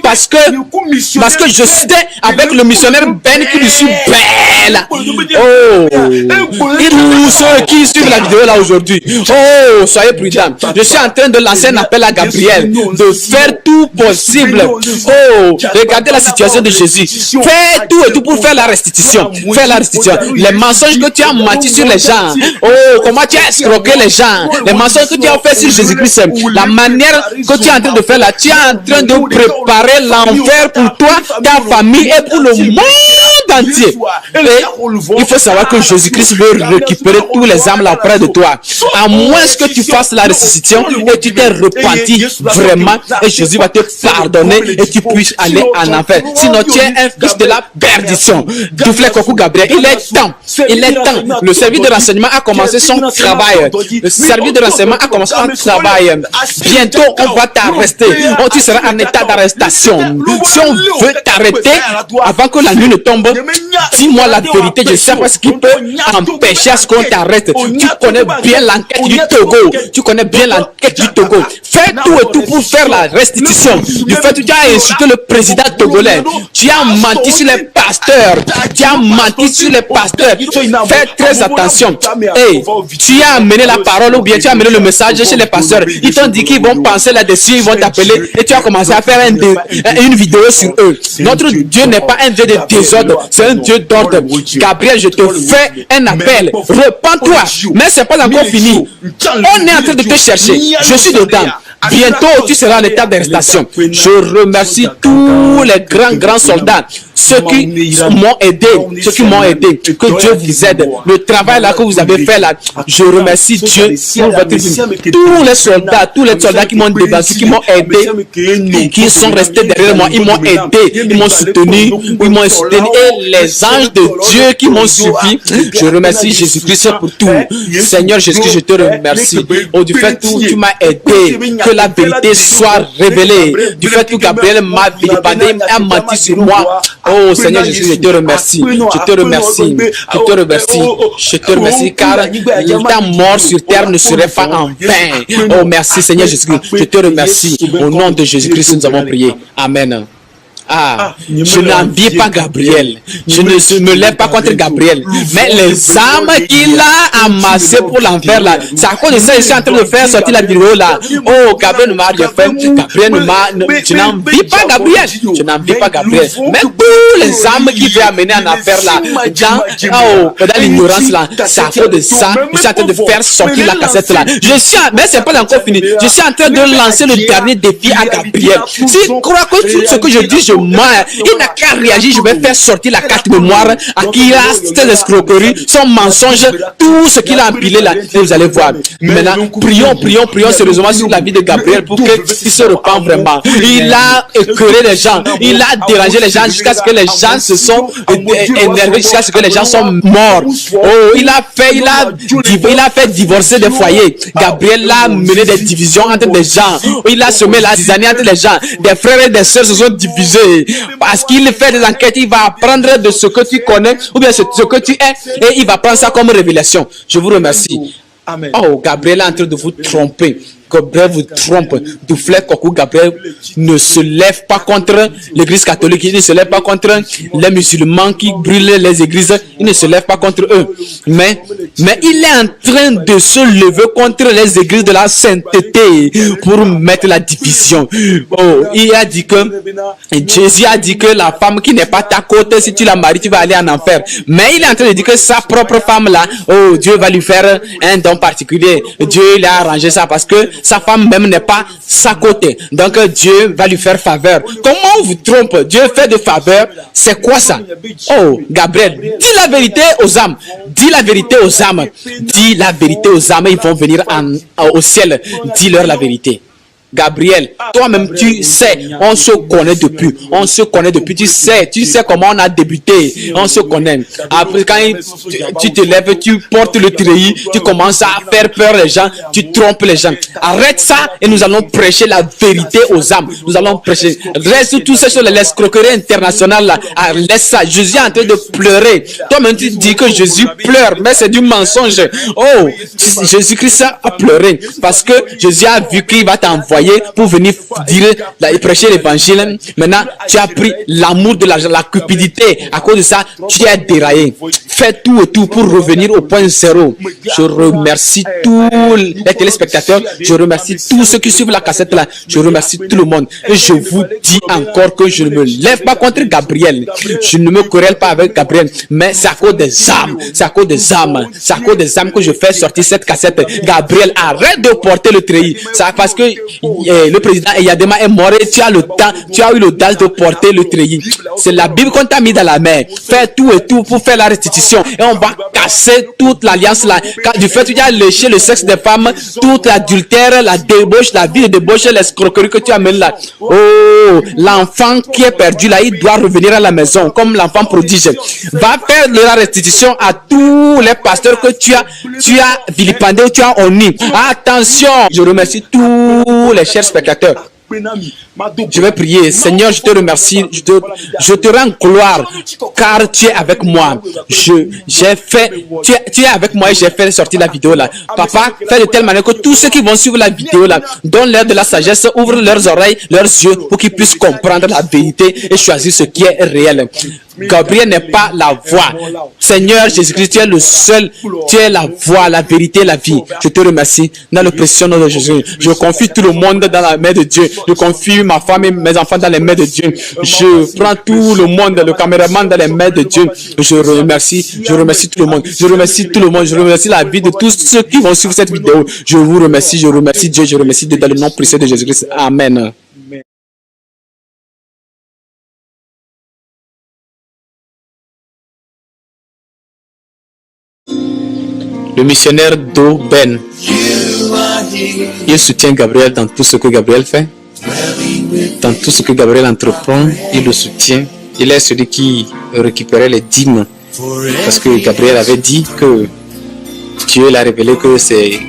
Parce que je suis avec le missionnaire Ben qui lui suit belle. Oh, tous ceux qui suivent la vidéo là aujourd'hui. Oh, soyez prudents. Je suis en train de lancer un appel à Gabriel de faire tout possible. Oh, regardez la situation de Jésus. Fais tout et tout pour faire la restitution. Faire la restitution. Les mensonges que tu as menti sur les gens. Oh, comment tu as escroqué les gens. Les mensonges que tu as fait sur Jésus-Christ. La manière que tu es en train de faire là, tu es en train de préparer l'enfer pour toi, ta famille et pour le monde entier. Et il faut savoir que Jésus-Christ veut récupérer tous les âmes là auprès de toi. À moins que tu fasses la restitution et tu t'es repenti vraiment et Jésus va te pardonner et tu puisses aller en enfer. Sinon tu es un fils de la perdition. Douflé Kokou Gabriel, il est temps. Le service de renseignement a commencé son travail. Bientôt on va t'arrêter. Tu seras en état d'arrestation. Si on veut t'arrêter avant que la nuit ne tombe, dis-moi la vérité. Je sais pas ce qui peut empêcher à ce qu'on t'arrête. Tu connais bien l'enquête du Togo. Fais tout et tout pour faire la restitution du fait que tu as insulté le président togolais. Tu as menti sur les pasteurs. Fais très attention. Hey, tu as amené la parole ou bien tu as amené le message chez les pasteurs. Ils t'ont dit qu'ils vont penser là-dessus, ils vont t'appeler et tu as commencé à faire une vidéo sur eux. Notre Dieu n'est pas un Dieu de désordre, c'est un Dieu d'ordre. Gabriel, je te fais un appel. Repends-toi. Mais c'est pas encore fini. On est en train de te chercher. Je suis dedans. Bientôt, tu seras en état d'arrestation. Je remercie tous les grands soldats, ceux qui m'ont aidé, que Dieu vous aide. Le travail là que vous avez fait là, je remercie Dieu pour votre vie. Tous les soldats qui m'ont débattu, qui m'ont aidé, qui sont restés derrière moi, ils m'ont aidé, ils m'ont soutenu, et les anges de Dieu qui m'ont suivi. Je remercie Jésus-Christ pour tout. Seigneur Jésus-Christ, je te remercie. Oh, du fait que tu m'as aidé, que la vérité soit révélée. Du fait que Gabriel m'a vilipendé, a menti sur moi. Oh Seigneur Jésus, je te remercie. Je te remercie car ta mort sur terre ne serait pas en vain. Oh merci Seigneur Jésus-Christ. Je te remercie. Au nom de Jésus-Christ, nous avons prié. Amen. Je n'envie pas Gabriel. Je ne me lève pas contre Gabriel. Mais les âmes qu'il a amassées pour l'enfer là, c'est à cause de ça que je suis en train de faire sortir la vidéo là. Oh, Gabriel ne m'a rien fait. Je n'envie pas Gabriel. Mais tous les âmes qui veulent amener en affaire là, dans l'ignorance là, c'est à cause de ça que je suis en train de faire sortir la cassette là. Mais c'est pas encore fini. Je suis en train de lancer le dernier défi à Gabriel. Si tu crois que ce que je dis, je mens, il n'a qu'à réagir. Je vais faire sortir la carte mémoire à qui a ses escroqueries, son mensonge, tout ce qu'il a empilé là. Et vous allez voir. Maintenant, prions sérieusement sur la vie de Gabriel pour qu'il se repent vraiment. Il a écœuré les gens, il a dérangé les gens jusqu'à ce que les gens se sont énervés, jusqu'à ce que les gens sont morts. Oh, il a fait divorcer des foyers. Gabriel a mené des divisions entre les gens. Il a semé la zizanie entre les gens. Des frères et des sœurs se sont divisés. Parce qu'il fait des enquêtes, il va apprendre de ce que tu connais ou bien ce que tu es et il va prendre ça comme révélation. Je vous remercie. Amen. Oh, Gabriel est en train de vous tromper. Gabriel vous trompe. Duflet Kokou Gabriel ne se lève pas contre l'église catholique. Il ne se lève pas contre les musulmans qui brûlent les églises. Il ne se lève pas contre eux. Mais il est en train de se lever contre les églises de la sainteté pour mettre la division. Oh, il a dit que Jésus a dit que la femme qui n'est pas ta côte, si tu la maries, tu vas aller en enfer. Mais il est en train de dire que sa propre femme là, oh, Dieu va lui faire un don particulier. Dieu il a arrangé ça parce que sa femme même n'est pas sa côté. Donc Dieu va lui faire faveur. Comment on vous trompe? Dieu fait de faveur. C'est quoi ça? Oh, Gabriel, dis la vérité aux âmes. Dis la vérité aux âmes. Dis la vérité aux âmes. Ils vont venir au ciel. Dis-leur la vérité. Gabriel, toi-même, tu sais, on se connaît depuis. On se connaît depuis. Tu sais comment on a débuté. On se connaît. Après, quand tu te lèves, tu portes le treillis, tu commences à faire peur les gens, tu trompes les gens. Arrête ça et nous allons prêcher la vérité aux âmes. Nous allons prêcher. Reste tout ça sur l'escroquerie internationale là. Laisse ça. Jésus est en train de pleurer. Toi-même, tu dis que Jésus pleure, mais c'est du mensonge. Oh, Jésus-Christ a pleuré parce que Jésus a vu qu'il va t'envoyer pour venir dire et prêcher l'évangile. Maintenant, tu as pris l'amour de la cupidité. À cause de ça, tu es déraillé. Fais tout et tout pour revenir au point zéro. Je remercie tous les téléspectateurs. Je remercie tous ceux qui suivent la cassette là. Je remercie tout le monde. Et je vous dis encore que je ne me lève pas contre Gabriel. Je ne me querelle pas avec Gabriel. Mais c'est à cause des âmes. C'est à cause des âmes. C'est à cause des âmes que je fais sortir cette cassette. Gabriel, arrête de porter le treillis. C'est parce que le président Eyadema est mort et tu as eu l'audace de porter le treillis. C'est la Bible qu'on t'a mis dans la main. Fais tout et tout pour faire la restitution. Et on va casser toute l'alliance là. Du fait que tu as léché le sexe des femmes, toute l'adultère, la débauche, la vie de débauche, l'escroquerie que tu amènes là. Oh, l'enfant qui est perdu là, il doit revenir à la maison comme l'enfant prodige. Va faire de la restitution à tous les pasteurs que tu as vilipendés ou tu as honnis. Attention, je remercie tous les chers spectateurs. Je vais prier. Seigneur, je te remercie. Je te rends gloire car tu es avec moi. Tu es avec moi et j'ai fait sortir la vidéo là. Papa, fais de telle manière que tous ceux qui vont suivre la vidéo là, donne-leur de la sagesse, ouvre leurs oreilles, leurs yeux pour qu'ils puissent comprendre la vérité et choisir ce qui est réel. Gabriel n'est pas la voix. Seigneur Jésus-Christ, tu es le seul. Tu es la voix, la vérité, la vie. Je te remercie dans le précieux nom de Jésus. Je confie tout le monde dans la main de Dieu. Je confie ma femme et mes enfants dans les mains de Dieu. Je prends tout le monde, le caméraman dans les mains de Dieu. Je remercie tout le monde. Je remercie tout le monde. Je remercie la vie de tous ceux qui vont suivre cette vidéo. Je vous remercie Dieu, je remercie Dieu dans le nom précieux de Jésus-Christ. Amen. Le missionnaire Do Ben, il soutient Gabriel dans tout ce que Gabriel fait. Dans tout ce que Gabriel entreprend, il le soutient. Il est celui qui récupérait les dîmes. Parce que Gabriel avait dit que Dieu l'a révélé que c'est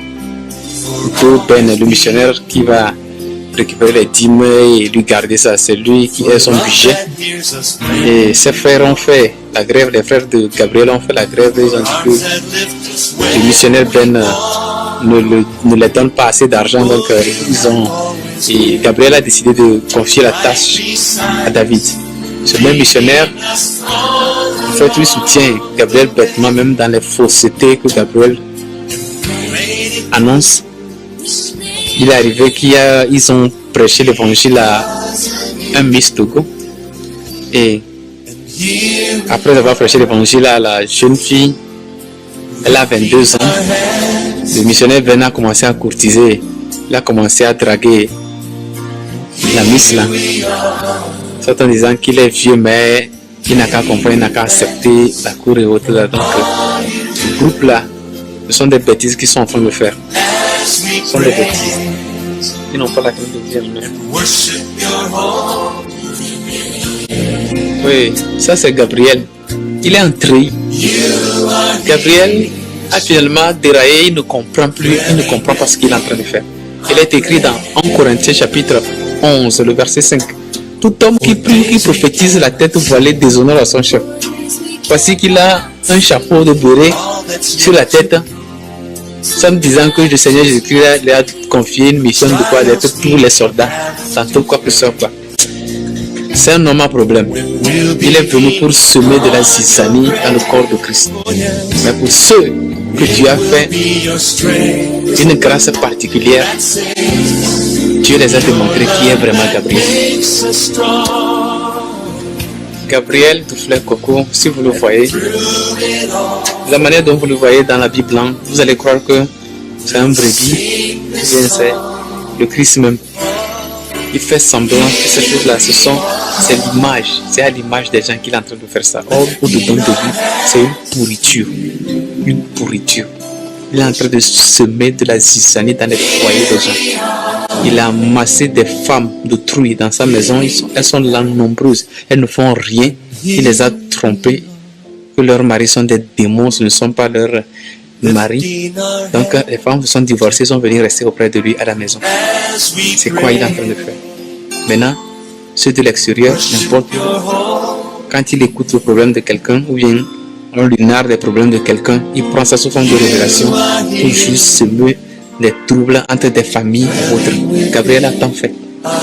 Do Ben, le missionnaire, qui va récupérer les dîmes et lui garder ça. C'est lui qui est son budget. Et ses frères ont fait la grève, les frères de Gabriel ont fait la grève. Ils ont dit que le missionnaire Ben ne les donne pas assez d'argent. Donc et Gabriel a décidé de confier la tâche à David. Ce même missionnaire, en fait, lui soutient Gabriel bêtement, même dans les faussetés que Gabriel annonce. Il est arrivé qu'ils ont prêché l'évangile à un Miss Togo. Et après avoir prêché l'évangile à la jeune fille, elle a 22 ans. Le missionnaire Ben a commencé à courtiser. Il a commencé à draguer la Miss là. Tout en disant qu'il est vieux, mais il n'a qu'à comprendre, il n'a qu'à accepter la cour et autres là. Donc, ce groupe là, ce sont des bêtises qu'ils sont en train de faire. Ce sont des bêtises. Ils n'ont pas la crainte de Dieu. Oui, ça c'est Gabriel. Il est entré. Gabriel a finalement déraillé, il ne comprend plus, il ne comprend pas ce qu'il est en train de faire. Il est écrit dans 1 Corinthiens chapitre 11, le verset 5. Tout homme qui prie, qui prophétise la tête voilée déshonore à son chef. Voici qu'il a un chapeau de béret sur la tête Sommes disant que le Seigneur Jésus-Christ leur a confié une mission de quoi d'être tous les soldats, tantôt quoi que ce soit quoi. C'est un homme à problème. Il est venu pour semer de la zizanie dans le corps de Christ. Mais pour ceux que Dieu a fait une grâce particulière, Dieu les a démontré qui est vraiment Gabriel. Gabriel Duflet Coco, si vous le voyez, la manière dont vous le voyez dans la Bible, vous allez croire que c'est un brebis, bien c'est le Christ même. Il fait semblant que ces choses-là, c'est l'image, c'est à l'image des gens qu'il est en train de faire ça. Or, au-dedans de lui, c'est une pourriture. Une pourriture. Il est en train de semer de la zizanie dans les foyers des gens. Il a amassé des femmes de trouille dans sa maison. Elles sont là nombreuses. Elles ne font rien. Il les a trompées. Que leurs maris sont des démons, ce ne sont pas leurs maris. Donc, les femmes sont divorcées, sont venues rester auprès de lui à la maison. C'est quoi il est en train de faire? Maintenant, ceux de l'extérieur, n'importe où, quand il écoute le problème de quelqu'un, ou bien on lui narre des problèmes de quelqu'un, il prend ça sous forme de révélation pour juste semer des troubles entre des familles ou autres. Gabriel a tant fait.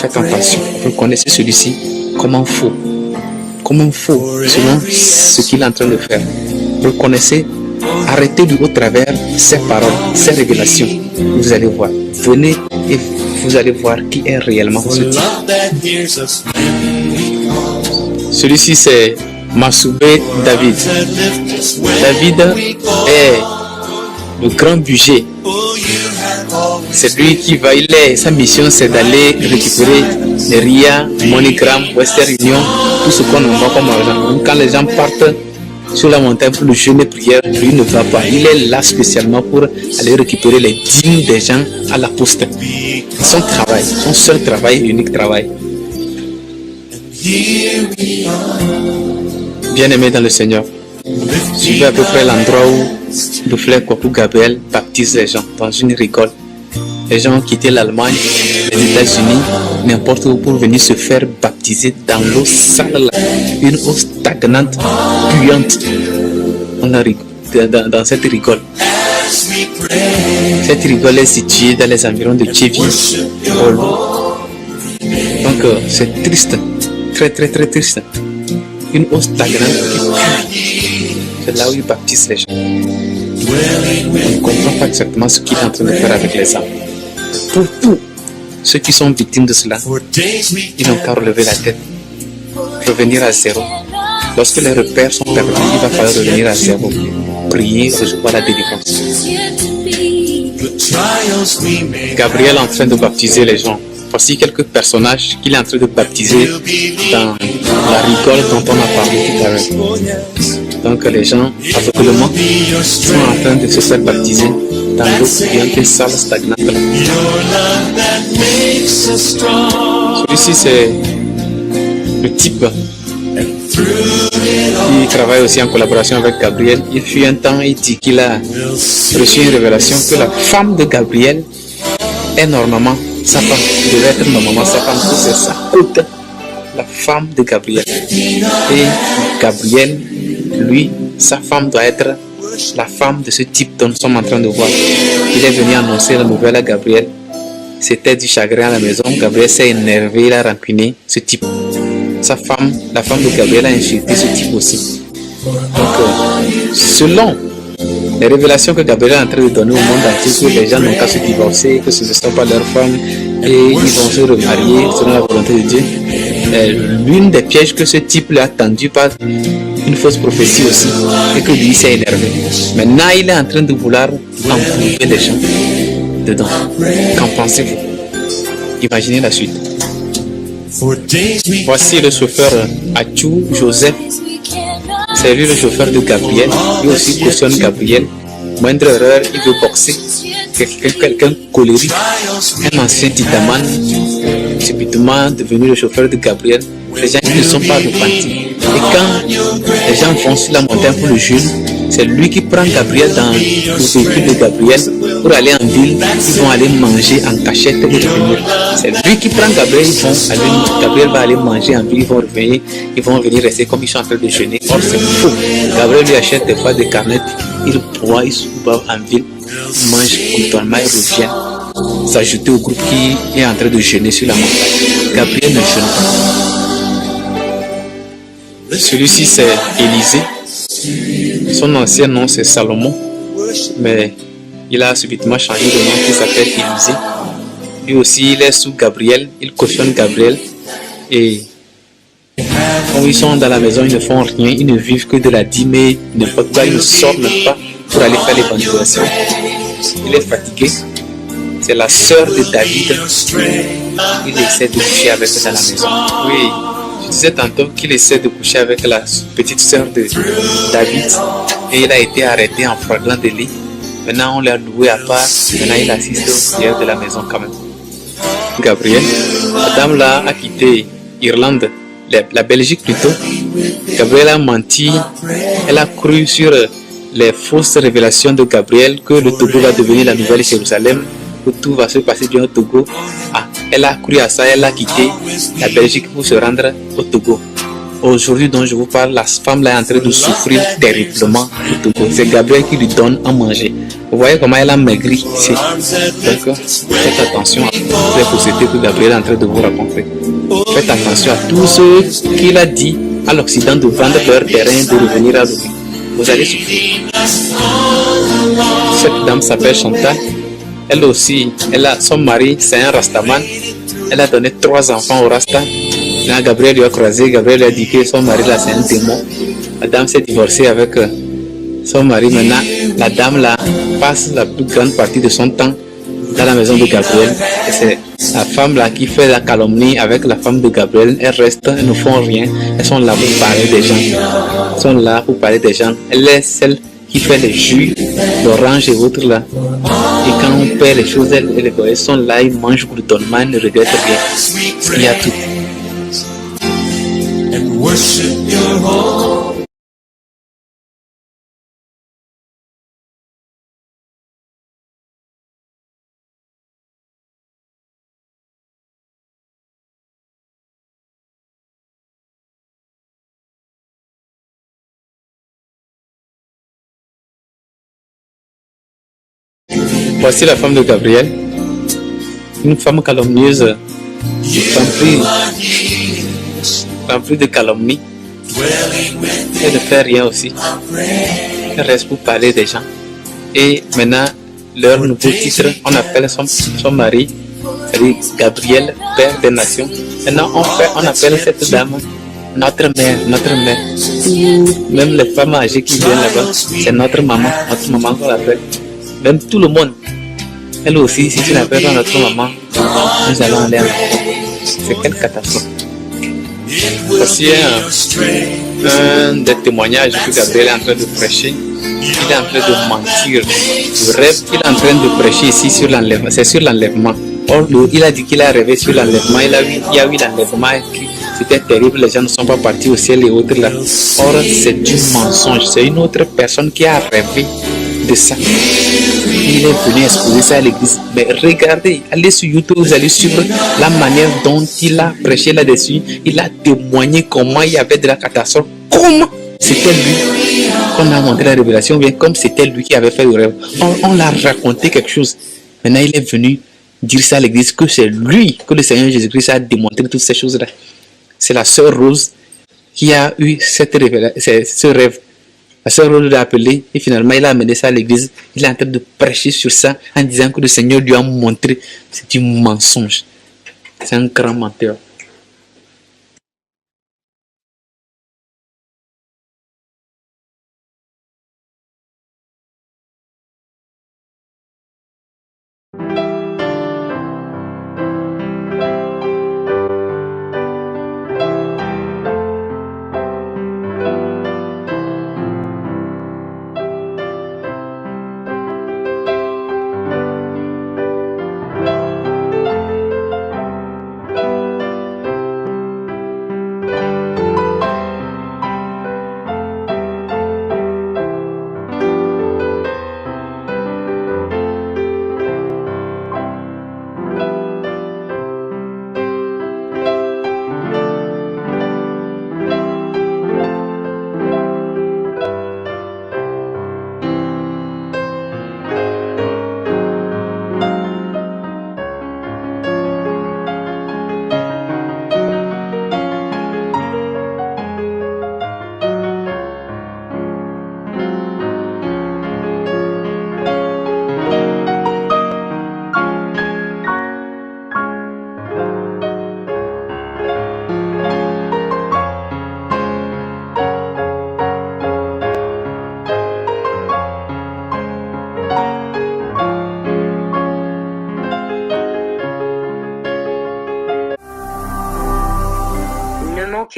Faites attention. Vous connaissez celui-ci comme un faux. Comme un faux, selon ce qu'il est en train de faire. Vous le connaissez. Arrêtez-lui au travers ses paroles, ses révélations. Vous allez voir. Venez et vous allez voir qui est réellement ce type. Celui-ci, c'est Massoubé David. David est le grand budget. C'est lui qui va, sa mission c'est d'aller récupérer les RIA, MoneyGram, Western Union, tout ce qu'on envoie comme argent. Donc, quand les gens partent sur la montagne pour le jeûne et prière, lui ne va pas. Il est là spécialement pour aller récupérer les dîmes des gens à la poste. Son travail, son seul travail, l'unique travail. Bien-aimé dans le Seigneur, suivez à peu près l'endroit où le frère Kwaku Gabriel baptise les gens, dans une rigole. Les gens ont quitté l'Allemagne, les États-Unis, n'importe où pour venir se faire baptiser dans l'eau sale, une eau stagnante, puante, dans cette rigole. Cette rigole est située dans les environs de Tchévi. Donc c'est triste, très très très triste. Une eau stagnante qui pue. C'est là où il baptise les gens. On ne comprend pas exactement ce qu'il est en train de faire avec les âmes. Pour tous ceux qui sont victimes de cela, ils n'ont qu'à relever la tête, revenir à zéro. Lorsque les repères sont perdus, il va falloir revenir à zéro, prier, recevoir la délivrance. Gabriel est en train de baptiser les gens. Voici quelques personnages qu'il est en train de baptiser dans la rigole dont on a parlé tout à l'heure. Donc les gens, aveuglement, sont en train de se faire baptiser dans l'eau bouillante et sale stagnante. Celui-ci, c'est le type qui travaille aussi en collaboration avec Gabriel. Il fut un temps, il dit qu'il a reçu une révélation que la femme de Gabriel est normalement sa femme, devait être normalement sa femme, que c'est sa côte, la femme de Gabriel. Et Gabriel, lui, sa femme doit être la femme de ce type dont nous sommes en train de voir. Il est venu annoncer la nouvelle à Gabriel. C'était du chagrin à la maison. Gabriel s'est énervé, il a rancuné ce type. Sa femme, la femme de Gabriel, a insulté ce type aussi. Donc, selon les révélations que Gabriel est en train de donner au monde entier, que les gens n'ont qu'à se divorcer, que ce ne sont pas leurs femmes et ils vont se remarier selon la volonté de Dieu. L'une des pièges que ce type lui a tendu par une fausse prophétie aussi, et que lui s'est énervé. Maintenant, il est en train de vouloir enlever les gens dedans. Qu'en pensez-vous? Imaginez la suite. Voici le chauffeur Achou Joseph. C'est lui le chauffeur de Gabriel. Il aussi cautionne Gabriel. Moindre erreur, il veut boxer. Quelqu'un colérique, un ancien titaman, subitement devenu le chauffeur de Gabriel. Les gens qui ne sont pas repentis. Et quand les gens vont sur la montagne pour le jeûne, c'est lui qui prend Gabriel dans le véhicule de Gabriel pour aller en ville. Ils vont aller manger en cachette et revenir. C'est lui qui prend Gabriel, Gabriel va aller manger en ville, ils vont venir rester comme ils sont en train de jeûner. Or c'est faux. Gabriel lui achète des fois des carnettes, il boit, il se boit en ville. mange spirituellement et revient s'ajouter au groupe qui est en train de jeûner sur la montagne. Gabriel ne jeûne pas. Celui-ci, c'est Élisée. Son ancien nom, c'est Salomon. Mais il a subitement changé de nom, qui s'appelle Élisée. Lui aussi, il est sous Gabriel. Il cautionne Gabriel. Et quand ils sont dans la maison, ils ne font rien. Ils ne vivent que de la dîme. N'importe quoi. Ils ne sortent même pas pour aller faire l'évangélisation. Il est fatigué. C'est la sœur de David. Il essaie de coucher avec elle dans la maison. Oui, je disais tantôt qu'il essaie de coucher avec la petite sœur de David. Et il a été arrêté en flagrant délit. Maintenant, on l'a loué à part. Maintenant, il assiste aux prières de la maison quand même. Gabriel, la dame là a quitté Irlande, la Belgique plutôt. Gabriel a menti. Elle a cru sur les fausses révélations de Gabriel que le Togo va devenir la nouvelle Jérusalem, que tout va se passer bien au Togo. Ah, elle a cru à ça, elle a quitté la Belgique pour se rendre au Togo. Aujourd'hui dont je vous parle, la femme là est en train de souffrir terriblement au Togo. C'est Gabriel qui lui donne à manger. Vous voyez comment elle a maigri ici. Donc, faites attention à toutes les faussetés que Gabriel est en train de vous raconter. Faites attention à tous ceux qu'il a dit à l'Occident de vendre leur terrain, de revenir à l'Occident. Vous allez souffrir. Cette dame s'appelle Chantal. Elle aussi, son mari, c'est un Rastaman. Elle a donné 3 enfants au Rasta. Là, Gabriel lui a croisé. Gabriel lui a dit que son mari là, c'est un démon. La dame s'est divorcée avec son mari. Maintenant, la dame là passe la plus grande partie de son temps dans la maison de Gabriel. Et c'est la femme là qui fait la calomnie avec la femme de Gabriel. Elles restent, elles ne font rien. Elles sont là pour parler des gens. Elles sont là pour parler des gens. Elle est celle qui fait les jus d'orange et autres là. Et quand on perd les choses, elles sont là, ils mangent gloutonnement, elles ne regrettent rien. Parce qu'il y a tout. Voici la femme de Gabriel, une femme calomnieuse, remplie de calomnie. Elle ne fait rien aussi. Elle reste pour parler des gens. Et maintenant, leur nouveau titre, on appelle son mari, c'est-à-dire Gabriel, père des nations. Maintenant, on appelle cette dame notre mère, notre mère. Même les femmes âgées qui viennent là-bas, c'est notre maman qu'on l'appelle. Même tout le monde. Elle aussi, si tu l'appelles pas notre maman, nous allons aller en enfer. C'est quelle catastrophe. Voici un des témoignages que Gabriel est en train de prêcher. Il est en train de mentir. Le rêve qu'il est en train de prêcher ici sur l'enlèvement, c'est sur l'enlèvement. Or, il a dit qu'il a rêvé sur l'enlèvement. Il y a eu l'enlèvement. C'était terrible. Les gens ne sont pas partis au ciel et autres là. Or, c'est du mensonge. C'est une autre personne qui a rêvé de ça. Il est venu exposer ça à l'église. Mais regardez, allez sur YouTube, vous allez suivre la manière dont il a prêché là-dessus. Il a témoigné comment il y avait de la catastrophe. Comment c'était lui qu'on a montré la révélation, bien comme c'était lui qui avait fait le rêve. On l'a raconté quelque chose. Maintenant, il est venu dire ça à l'église, que c'est lui, que le Seigneur Jésus-Christ a démontré toutes ces choses-là. C'est la sœur Rose qui a eu ce rêve. La sœur Rose l'a appelé et finalement il a amené ça à l'église. Il est en train de prêcher sur ça en disant que le Seigneur lui a montré. C'est du mensonge. C'est un grand menteur.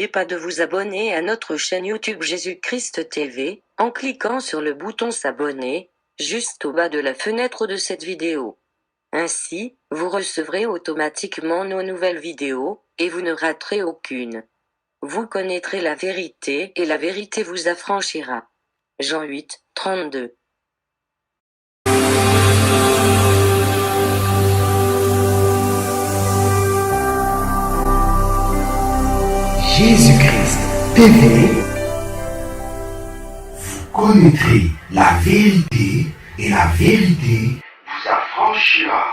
n'oubliez pas de vous abonner à notre chaîne YouTube Jésus-Christ TV, en cliquant sur le bouton s'abonner, juste au bas de la fenêtre de cette vidéo. Ainsi, vous recevrez automatiquement nos nouvelles vidéos, et vous ne raterez aucune. Vous connaîtrez la vérité et la vérité vous affranchira. Jean 8, 32. Jésus-Christ TV, vous connaîtrez la vérité et la vérité vous affranchira.